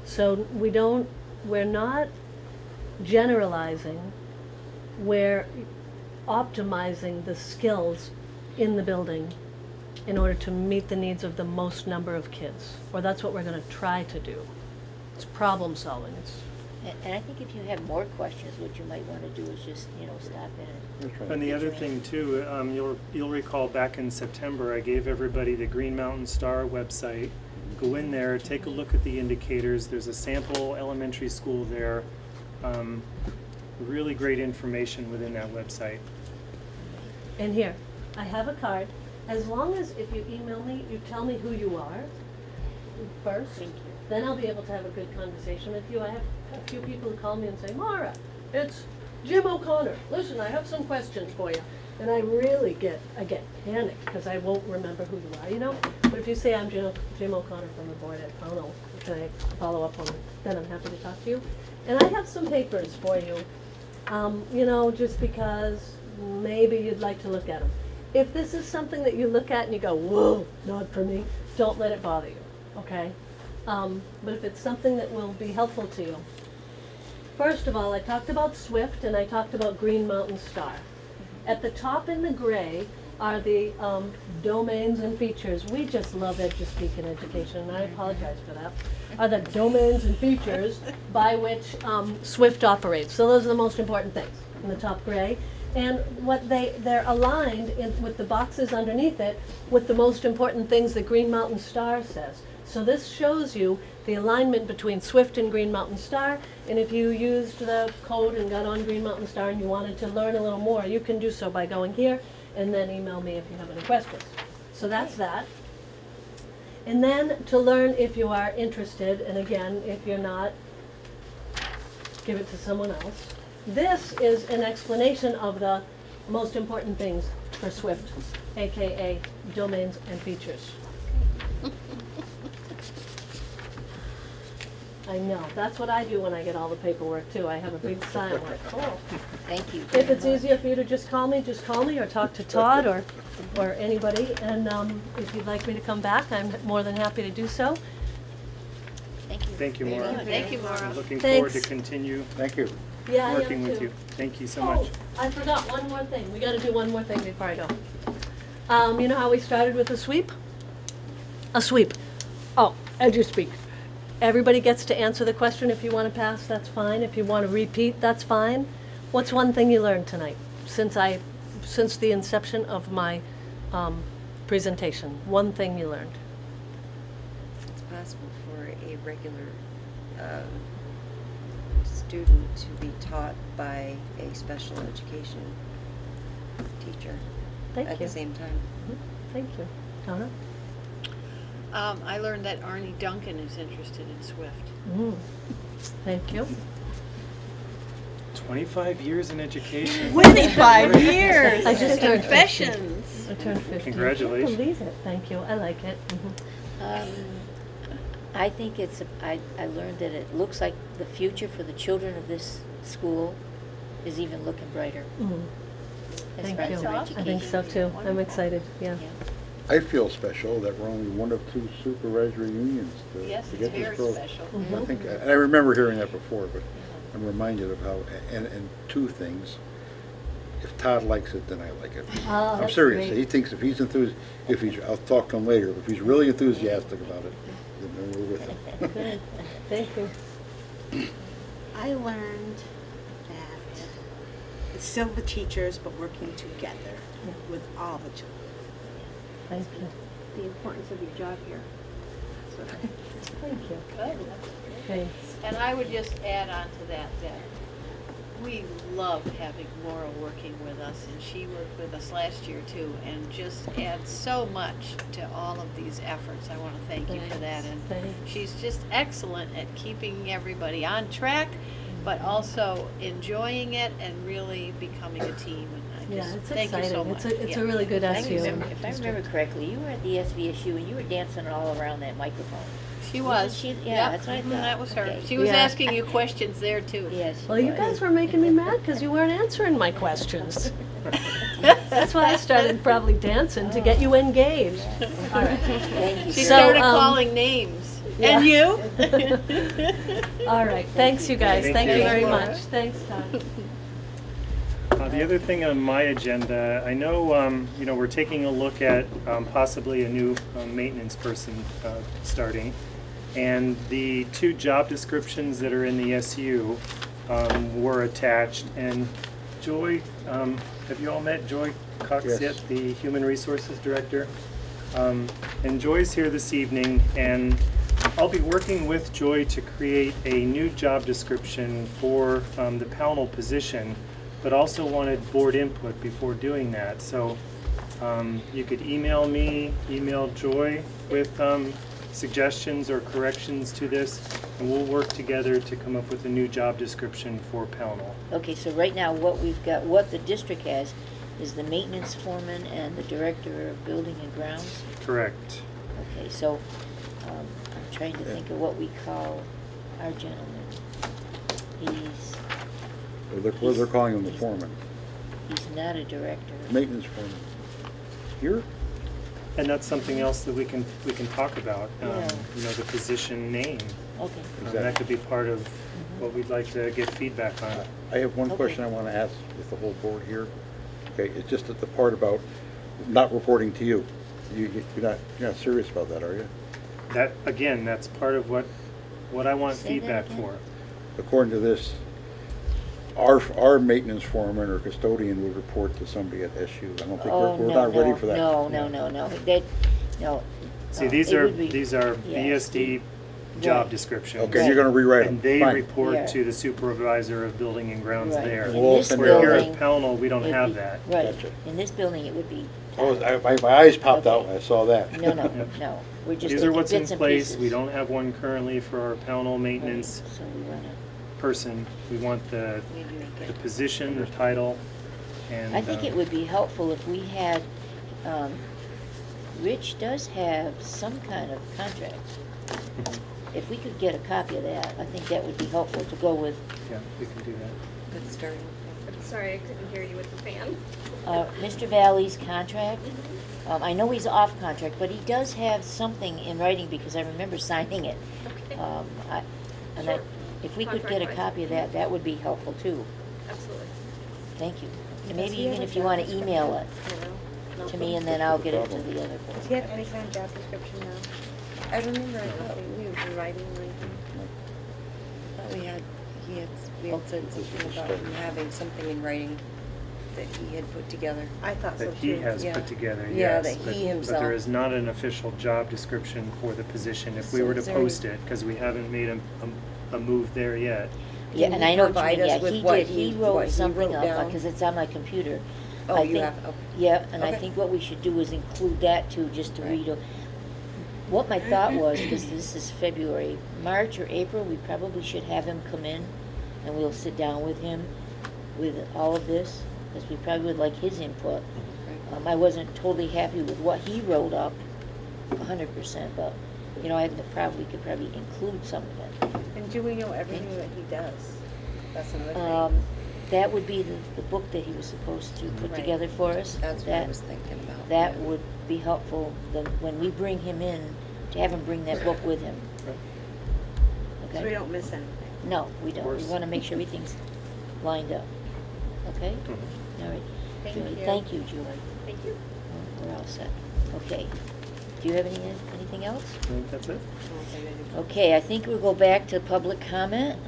So we're not generalizing, we're optimizing the skills in the building in order to meet the needs of the most number of kids. Or that's what we're going to try to do. It's problem solving. And I think if you have more questions, what you might want to do is just, stop in and. And the other thing too, you'll recall back in September, I gave everybody the Green Mountain Star website. Go in there, take a look at the indicators. There's a sample elementary school there. Really great information within that website. And here, I have a card. As long as if you email me, you tell me who you are first, then I'll be able to have a good conversation with you. I have a few people who call me and say, Maura, it's Jim O'Connor. Listen, I have some questions for you. And I really get panicked because I won't remember who you are, But if you say I'm Jim O'Connor from the board at Pownal, can I follow up on it? Then I'm happy to talk to you. And I have some papers for you, just because maybe you'd like to look at them. If this is something that you look at and you go, whoa, not for me, don't let it bother you, okay? But if it's something that will be helpful to you. First of all, I talked about SWIFT and I talked about Green Mountain Star. At the top in the gray are the domains and features. We just love EduSpeak in education, and I apologize for that. Are the domains and features by which SWIFT operates. So those are the most important things in the top gray. And what they're aligned with the boxes underneath it with the most important things that Green Mountain Star says. So this shows you the alignment between SWIFT and Green Mountain Star, and if you used the code and got on Green Mountain Star and you wanted to learn a little more, you can do so by going here and then email me if you have any questions. So that's that. And then to learn if you are interested, and again, if you're not, give it to someone else. This is an explanation of the most important things for SWIFT, aka domains and features. I know. That's what I do when I get all the paperwork too. I have a big sign like, oh. Thank you. If it's easier for you to just call me or talk to Todd or anybody. And if you'd like me to come back, I'm more than happy to do so. Thank you. Thank you, Maura. Thank you, Maura. I'm looking forward to continue working with you. Thank you so much. I forgot one more thing. We got to do one more thing before I go. You know how we started with a sweep? A sweep. Oh, EduSpeak. Everybody gets to answer the question. If you want to pass, that's fine. If you want to repeat, that's fine. What's one thing you learned tonight since the inception of my presentation? One thing you learned. It's possible for a regular student to be taught by a special education teacher at the same time. Thank you. Donna? I learned that Arnie Duncan is interested in SWIFT. Thank you. 25 years in education. 25 years! I just turned Confessions! I turned 50. Congratulations. I can't believe it. Thank you. I like it. I think I learned that it looks like the future for the children of this school is even looking brighter. Thank you. I think so too. I'm excited. Yeah. I feel special that we're only one of 2 supervisory unions to Yes, get it's this very program. special. I think, and I remember hearing that before, but I'm reminded of how, and 2 things. If Todd likes it, then I like it. Oh, I'm that's serious. great. He thinks if he's I'll talk to him later, but if he's really enthusiastic about it, then we're with him. Good. Thank you. I learned that it's still the teachers, but working together with all the children. Thank you. The importance of your job here. So, Thank you. good. Thanks. And I would just add on to that we love having Laura working with us, and she worked with us last year too, and just adds so much to all of these efforts. I want to thank you for that. And she's just excellent at keeping everybody on track, but also enjoying it and really becoming a team. And I just it's thank exciting. you so much. It's a really good SU. If I remember correctly, you were at the SVSU and you were dancing all around that microphone. She was. She, yeah, that's what I thought. That was her. Okay. She was asking you questions there too. Yes. Well, you guys were making me mad because you weren't answering my questions. That's why I started probably dancing to get you engaged. All right. Thank you. She started calling names. Yeah. And you? All right. Thanks, you guys. Thank you very Laura. much. Thanks, Todd. The other thing on my agenda, I know, we're taking a look at possibly a new maintenance person starting. And the 2 job descriptions that are in the SU were attached. And Joy, have you all met Joy Cox yet, the Human Resources Director? And Joy's here this evening, and I'll be working with Joy to create a new job description for the Pownal position, but also wanted board input before doing that. So you could email me, email Joy with suggestions or corrections to this, and we'll work together to come up with a new job description for Pownal. Okay, so right now what we've got, what the district has, is the maintenance foreman and the director of building and grounds? Correct. Okay, so I'm trying to think of what we call our gentleman. They're calling him the foreman. He's not a director. Maintenance foreman. Here? And that's something else that we can talk about. The position name. Okay. That could be part of what we'd like to get feedback on. I have one question I want to ask with the whole board here. Okay, it's just that the part about not reporting to you. You're not serious about that, are you? That again, that's part of what I want feedback for. According to this, our maintenance foreman or custodian would report to somebody at SU. I don't think we're not ready for that. No. See, these are BSD job descriptions. Okay, you're going to rewrite them. And they report to the supervisor of building and grounds there. Where here at Pownal, we don't have that. Right. Gotcha. In this building, it would be. My eyes popped out when I saw that. No. We're just these are what's in bits and place. pieces. We don't have one currently for our Pownal maintenance So we want to. person. We want the position, the title, and I think it would be helpful if we had, Rich does have some kind of contract. If we could get a copy of that, I think that would be helpful to go with. Yeah, we can do that. Good starting. Sorry, I couldn't hear you with the fan. Mr. Valley's contract. I know he's off contract, but he does have something in writing because I remember signing it. Okay. If we could get a copy of that, that would be helpful too. Absolutely. Thank you. And maybe even if you want to email it to me, and then I'll get it to the other board. Do you have any kind of job description now? I remember, I thought we were writing or anything. I thought he had said something about him having something in writing that he had put together. I thought so too. That he has put together, yeah, yes. that he himself. But there is not an official job description for the position. If we were to post it, because we haven't made a move there yet. Yeah, and I know what you mean. With He what did. He wrote something up down? because it's on my computer. Oh, I you think, have? Okay. Yeah, and I Okay. think what we should do is include that too, just to read. What my thought was, because this is February, March or April, we probably should have him come in, and we'll sit down with him with all of this, because we probably would like his input. I wasn't totally happy with what he wrote up, 100%, but I we could probably include some of it. And do we know everything that he does? That's another thing. That would be the book that he was supposed to put together for us. That's what I was thinking about. That would be helpful when we bring him in, to have him bring that book with him. Okay? So we don't miss anything. No, we don't. We want to make sure everything's lined up. Okay? All right. Thank you, Julie. Thank you. We're all set. Okay. Do you have anything else? I think that's it. Okay, I think we'll go back to public comment.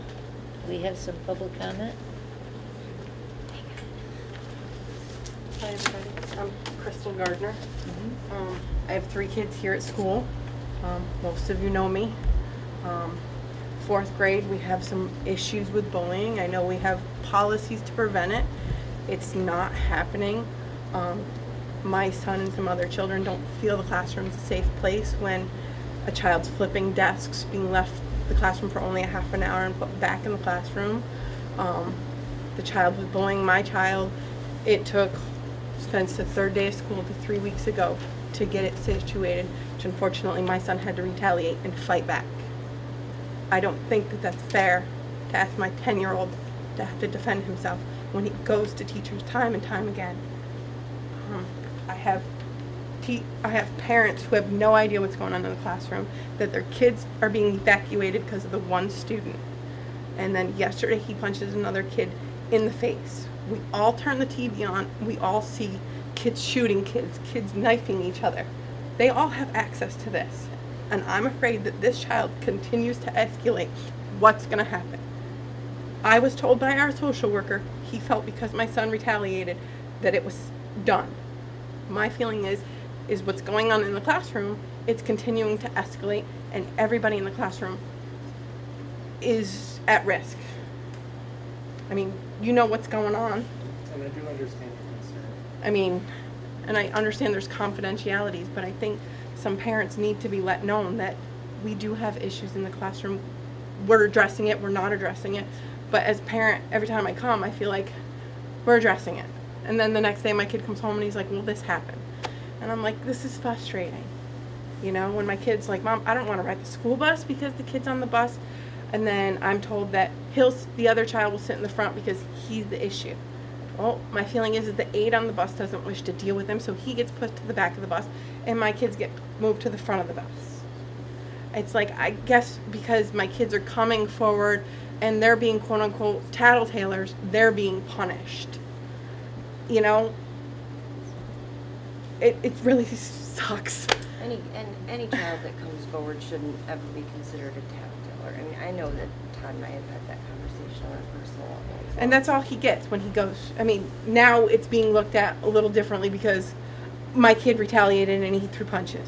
We have some public comment. Hi everybody, I'm Crystal Gardner. I have 3 kids here at school. Most of you know me. Fourth grade, we have some issues with bullying. I know we have policies to prevent it. It's not happening. My son and some other children don't feel the classroom's a safe place when a child's flipping desks, being left the classroom for only a half an hour and put back in the classroom. The child was bullying my child. It took since the third day of school to 3 weeks ago to get it situated, which unfortunately my son had to retaliate and fight back. I don't think that that's fair to ask my 10-year-old to have to defend himself when he goes to teachers time and time again. I have parents who have no idea what's going on in the classroom, that their kids are being evacuated because of the one student. And then yesterday he punches another kid in the face. We all turn the TV on, we all see kids shooting kids, kids knifing each other. They all have access to this. And I'm afraid that this child continues to escalate. What's going to happen? I was told by our social worker, he felt because my son retaliated that it was done. My feeling is what's going on in the classroom, it's continuing to escalate, and everybody in the classroom is at risk. I mean, you know what's going on. And I do understand your concern. I mean, and I understand there's confidentialities, but I think some parents need to be let known that we do have issues in the classroom. We're addressing it, we're not addressing it. But as a parent, every time I come, I feel like we're addressing it. And then the next day my kid comes home and he's like, well, this happened. And I'm like, this is frustrating. You know, when my kid's like, Mom, I don't want to ride the school bus because the kid's on the bus. And then I'm told that the other child will sit in the front because he's the issue. Well, my feeling is the aide on the bus doesn't wish to deal with him, so he gets put to the back of the bus, and my kids get moved to the front of the bus. It's like, I guess because my kids are coming forward and they're being quote-unquote tattletalers, they're being punished. You know? It really sucks. Any child that comes forward shouldn't ever be considered a tattletale. I mean, I know that Todd and I have had that conversation on a personal level. And that's all he gets when he goes. I mean, now it's being looked at a little differently because my kid retaliated and he threw punches.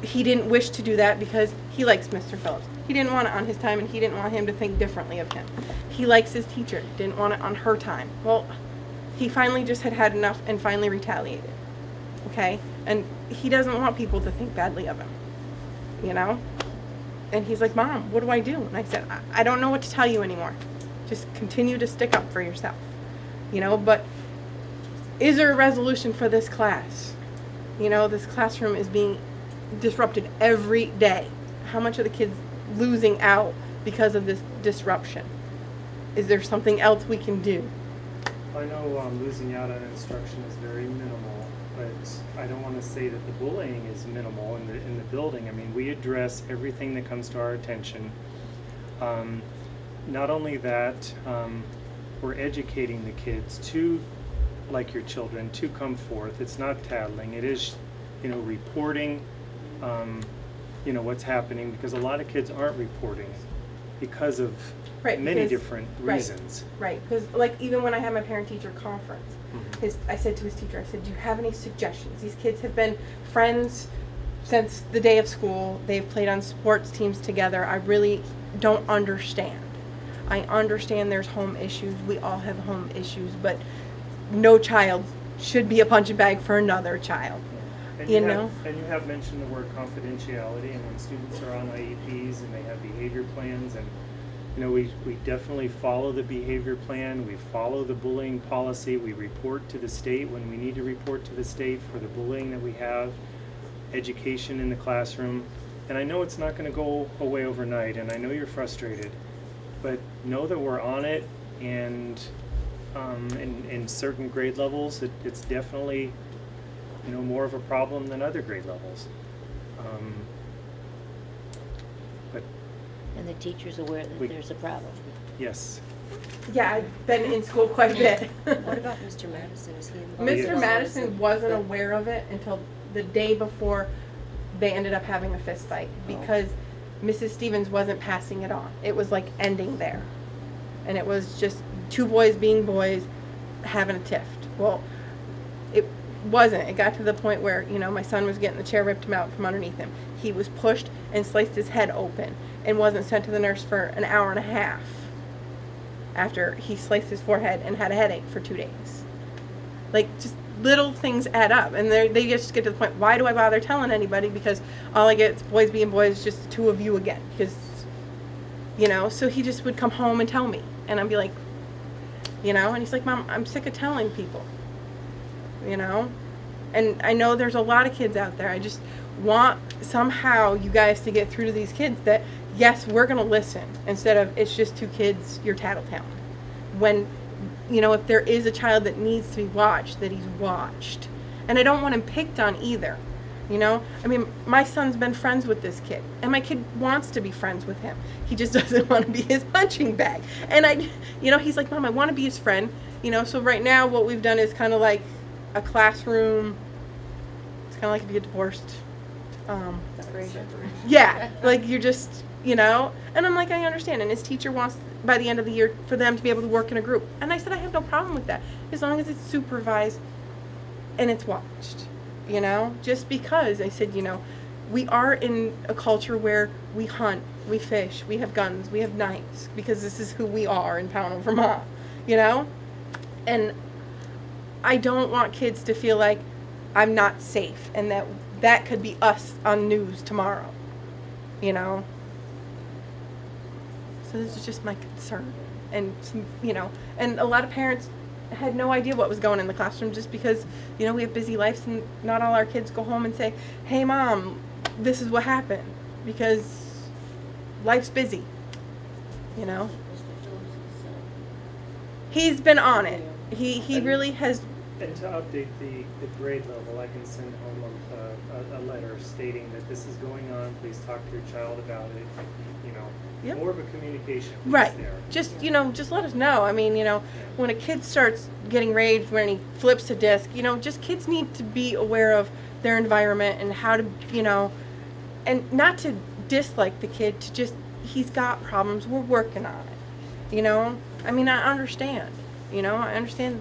He didn't wish to do that because he likes Mr. Phillips. He didn't want it on his time, and he didn't want him to think differently of him. He likes his teacher, didn't want it on her time. Well, he finally just had enough and finally retaliated. Okay? And he doesn't want people to think badly of him. You know? And he's like, Mom, what do I do? And I said, I don't know what to tell you anymore. Just continue to stick up for yourself. You know, but is there a resolution for this class? You know, this classroom is being disrupted every day. How much are the kids losing out because of this disruption? Is there something else we can do? I know losing out on instruction is very minimal, but I don't want to say that the bullying is minimal in the building. I mean, we address everything that comes to our attention. Not only that, we're educating the kids to, like your children, to come forth. It's not tattling. It is, you know, reporting, you know, what's happening, because a lot of kids aren't reporting because of many different reasons. Right, because like even when I had my parent-teacher conference, I said to his teacher, I said, do you have any suggestions? These kids have been friends since the day of school. They've played on sports teams together. I really don't understand. I understand there's home issues. We all have home issues, but no child should be a punching bag for another child. And you know? And you have mentioned the word confidentiality, and when students are on IEPs and they have behavior plans, and you know, we definitely follow the behavior plan, we follow the bullying policy, we report to the state when we need to report to the state for the bullying that we have, education in the classroom. And I know it's not going to go away overnight, and I know you're frustrated, but know that we're on it, and in certain grade levels, it's definitely, you know, more of a problem than other grade levels. And the teacher's aware that there's a problem. Yes. Yeah, I've been in school quite a bit. What about Mr. Madison? Is he involved? Mr. Madison wasn't aware of it until the day before they ended up having a fist fight, because Mrs. Stevens wasn't passing it on. It was like ending there. And it was just two boys being boys having a tiff. Well, wasn't. It got to the point where, you know, my son was getting the chair ripped him out from underneath him. He was pushed and sliced his head open and wasn't sent to the nurse for an hour and a half after he sliced his forehead and had a headache for 2 days. Like, just little things add up, and they just get to the point, why do I bother telling anybody, because all I get is boys being boys, just 2 of you again, because, you know. So he just would come home and tell me, and I'd be like, you know, and he's like, Mom, I'm sick of telling people, you know. And I know there's a lot of kids out there. I just want somehow you guys to get through to these kids that, yes, we're going to listen, instead of it's just 2 kids, you're tattletale. When, you know, if there is a child that needs to be watched, that he's watched. And I don't want him picked on either, you know. I mean, my son's been friends with this kid, and my kid wants to be friends with him. He just doesn't want to be his punching bag. And I, you know, he's like, Mom, I want to be his friend, you know. So right now what we've done is kind of like a classroom. It's kind of like if you get divorced. Yeah, like you're just, you know. And I'm like, I understand. And his teacher wants, by the end of the year, for them to be able to work in a group. And I said, I have no problem with that, as long as it's supervised and it's watched, you know. Just because I said, you know, we are in a culture where we hunt, we fish, we have guns, we have knives, because this is who we are in Pownal, Vermont, you know. And I don't want kids to feel like I'm not safe, and that could be us on news tomorrow, you know. So this is just my concern. And some, you know, and a lot of parents had no idea what was going in the classroom, just because, you know, we have busy lives, and not all our kids go home and say, hey Mom, this is what happened, because life's busy, you know. He's been on it. He really has. And to update the grade level, I can send home a letter stating that this is going on. Please talk to your child about it. You know, Yep. More of a communication piece right there. Just, you know, just let us know. I mean, you know, when a kid starts getting rage when he flips a disc, you know, just kids need to be aware of their environment and how to, you know, and not to dislike the kid, to just, he's got problems, we're working on it, you know. I mean, I understand, you know, I understand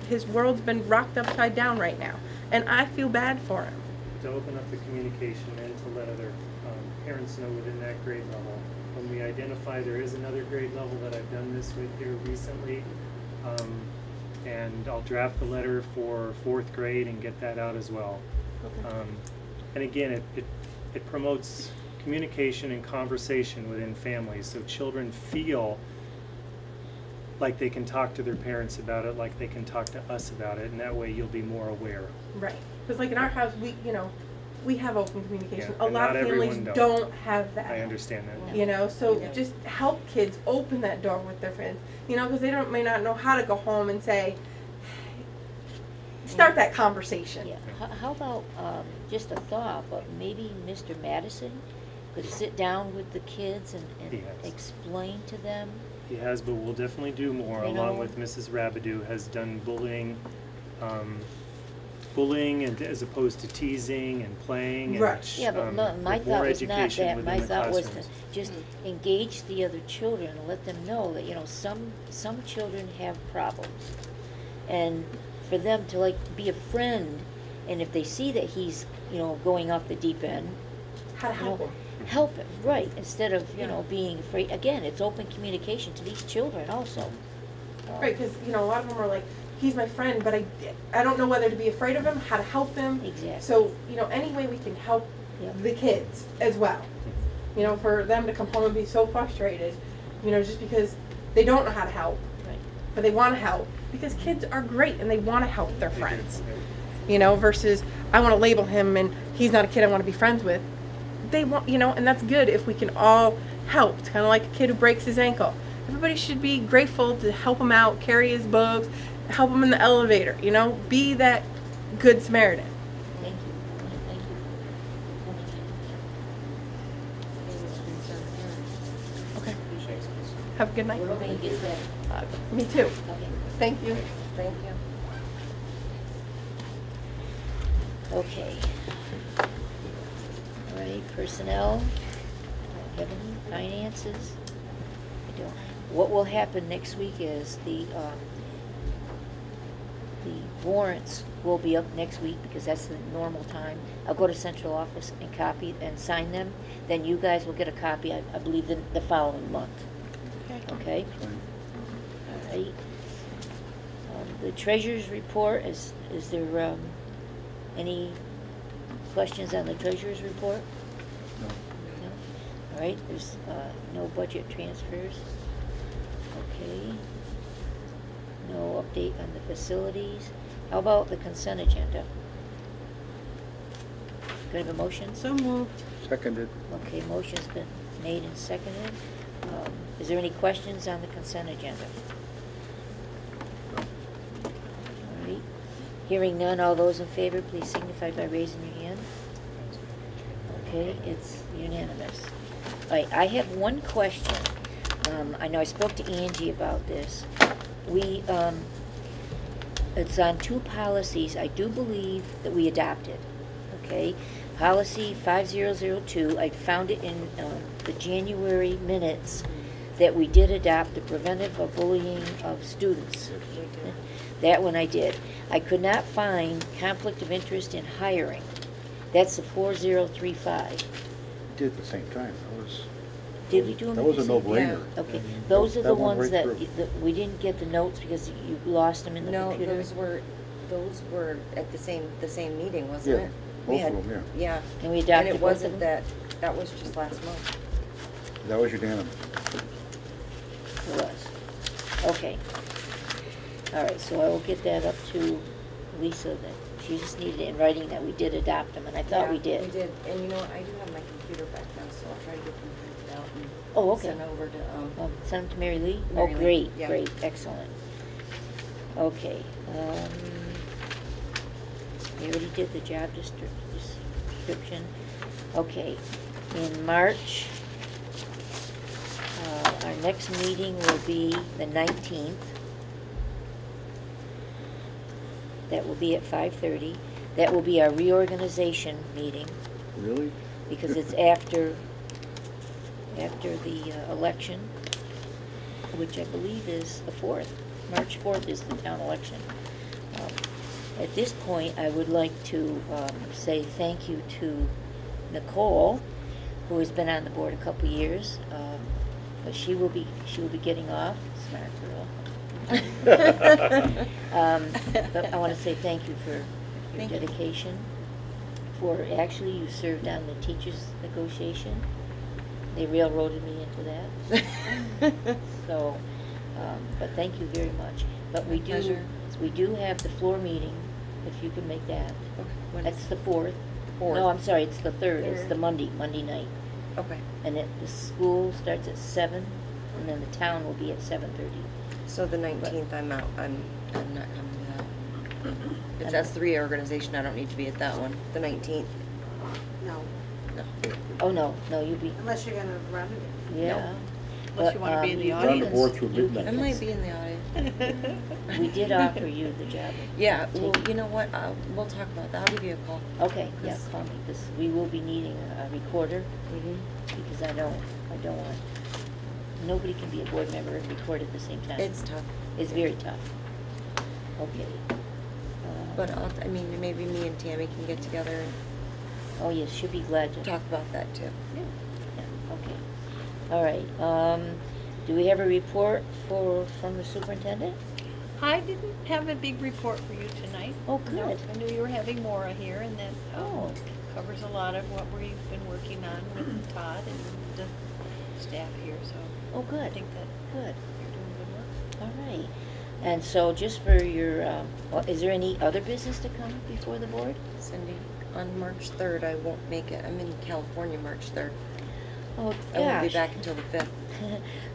his world's been rocked upside down right now, and I feel bad for him. To open up the communication and to let other parents know within that grade level. When we identify there is another grade level that I've done this with here recently, and I'll draft the letter for 4th grade and get that out as well. Okay. And again, it promotes communication and conversation within families, so children feel like they can talk to their parents about it, like they can talk to us about it, and that way you'll be more aware. Right. Because like in our house, we, you know, we have open communication. Yeah, a lot of families don't have that. I understand that. You know, so just help kids open that door with their friends. You know, because they may not know how to go home and say, start that conversation. Yeah. How about just a thought, but maybe Mr. Madison could sit down with the kids and explain to them. He has, but we'll definitely do more, You know, along with Mrs. Rabideau has done bullying and as opposed to teasing and playing. Right. And, Yeah, but no, my with more thought was not education that. within My the thought was to classrooms. just engage the other children and let them know that, you know, some children have problems, and for them to like be a friend, and if they see that he's, you know, going off the deep end, How to help you know, them. help him, right, instead of, you know, being afraid. Again, it's open communication to these children also. Right, because, you know, a lot of them are like, he's my friend, but I don't know whether to be afraid of him, how to help him. Exactly. So, you know, any way we can help the kids as well. You know, for them to come home and be so frustrated, you know, just because they don't know how to help, Right. but they want to help, because kids are great and they want to help their friends. You know, versus I want to label him and he's not a kid I want to be friends with. They want, you know, and that's good if we can all help. It's kind of like a kid who breaks his ankle. Everybody should be grateful to help him out, carry his books, help him in the elevator, you know, be that good Samaritan. Thank you. Thank you for coming in. Okay. Have a good night. We're hoping it gets better. Me too. Okay. Thank you. Thank you. Okay. All right, personnel. I don't have any. Finances. I don't. What will happen next week is the The warrants will be up next week because that's the normal time. I'll go to central office and copy and sign them. Then you guys will get a copy, I believe, the following month. Okay? All right. The treasurer's report, is there any questions on the treasurer's report? No. All right, there's no budget transfers. Okay. No update on the facilities. How about the consent agenda? Could I have a motion? So moved. Seconded. Okay, motion's been made and seconded. Is there any questions on the consent agenda? All right. Hearing none, all those in favor, please signify by raising your hand. Okay, it's unanimous. All right, I have one question. I know I spoke to Angie about this. It's on two policies I do believe that we adopted, okay? Policy 5002, I found it in the January minutes that we did adopt the preventive of bullying of students. That one I did. I could not find conflict of interest in hiring. That's the 4035. Did at the same time. Did we do them? That was a no-brainer. Yeah. Okay, those are the That went ones right that, through. that we didn't get the notes because you lost them in the No, computer. those were at the same meeting, wasn't Yeah, it? both of them, yeah. Yeah. And we adopted And it both of wasn't them? that was just last month. That was unanimous. It was. Okay. All right, so I will get that up to Lisa, that she just needed it in writing that we did adopt them, and I thought Yeah, we did. We did, and you know what, I do have my computer back now, so I'll try to get them printed out and Oh, okay. send over to, Send them to Mary Lee? Mary Oh, Lee, great, yeah. great, excellent. Okay, we already did the job description. Okay, in March, our next meeting will be the 19th. That will be at 5:30. That will be our reorganization meeting. Really? Because it's after the election, which I believe is the 4th. March 4th is the town election. At this point, I would like to say thank you to Nicole, who has been on the board a couple years, but she will be getting off. Smart girl. But I want to say thank you for your dedication. Actually, you served on the teachers' negotiation. They railroaded me into that. So, but thank you very much. But we do have the floor meeting, if you can make that. Okay. That's the 4th. Fourth. No, I'm sorry, it's the 3rd. It's the Monday night. Okay. And the school starts at 7, and then the town will be at 7:30. So the 19th, I'm out. I'm not coming to that. If that's the reorganization, I don't need to be at that one. The 19th. No, No. Oh, no, you'll be, unless you're gonna run it. yeah. Unless you wanna be in the you Run the audience. board through you midnight. I might be in the audience. We did offer you the job. Yeah, well, you know what? We'll talk about that. I'll give you a call. Okay, yeah, call me, because we will be needing a recorder, because I don't want, nobody can be a board member and record at the same time. It's tough. It's very tough. Okay. But I mean, maybe me and Tammy can get together and Oh, yes, she'll be glad to. talk about that too. Yeah, okay. All right, do we have a report from the superintendent? I didn't have a big report for you tonight. Oh, No, good. I knew you were having Maura here, and that Oh. covers a lot of what we've been working on with Todd and the staff here, so Oh, I good, think that good. you're doing good work. All right. And so just for your, is there any other business to come before the board? Cindy, on March 3rd, I won't make it. I'm in California March 3rd. Oh, gosh. I won't be back until the 5th.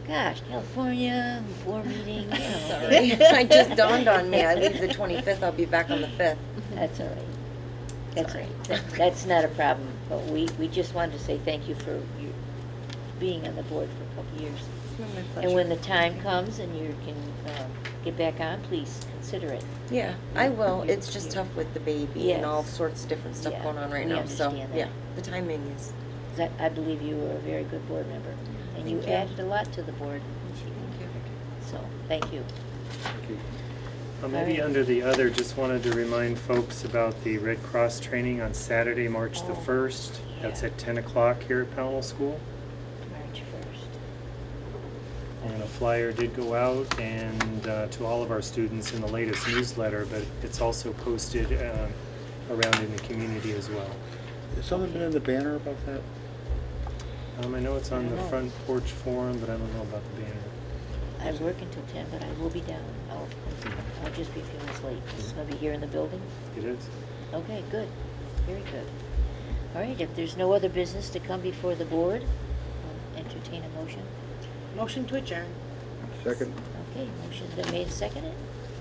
Gosh, California, floor meeting. Sorry. It just dawned on me. I leave the 25th. I'll be back on the 5th. That's all right. That's Sorry. all right. That's not a problem. But we just wanted to say thank you for you being on the board for a couple years. No, my And pleasure. when the time comes and you can get back on, please consider it. Yeah, I will. It's just tough with the baby and all Yes. sorts of different stuff Yeah, going on right we now. So, understand that. yeah, the timing is. 'Cause I believe you were a very good board member. And you Thank you. added a lot to the board. Thank you. So, thank you. Thank you. Maybe Alright. under the other, just wanted to remind folks about the Red Cross training on Saturday, March the 1st. That's at 10 o'clock here at Pownal School. March 1st. And a flyer did go out and to all of our students in the latest newsletter, but it's also posted around in the community as well. Has something been in the banner about that? I know it's on I don't the know. front porch forum, but I don't know about the banner. I work until 10, but I will be down. I'll just be a few minutes late. This is going to be here in the building? It is. Okay, good. Very good. All right, if there's no other business to come before the board, I'll entertain a motion. Motion to adjourn. Second? Okay, motion's been made and seconded.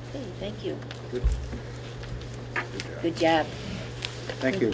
Okay, thank you. Good. Good job. Thank you.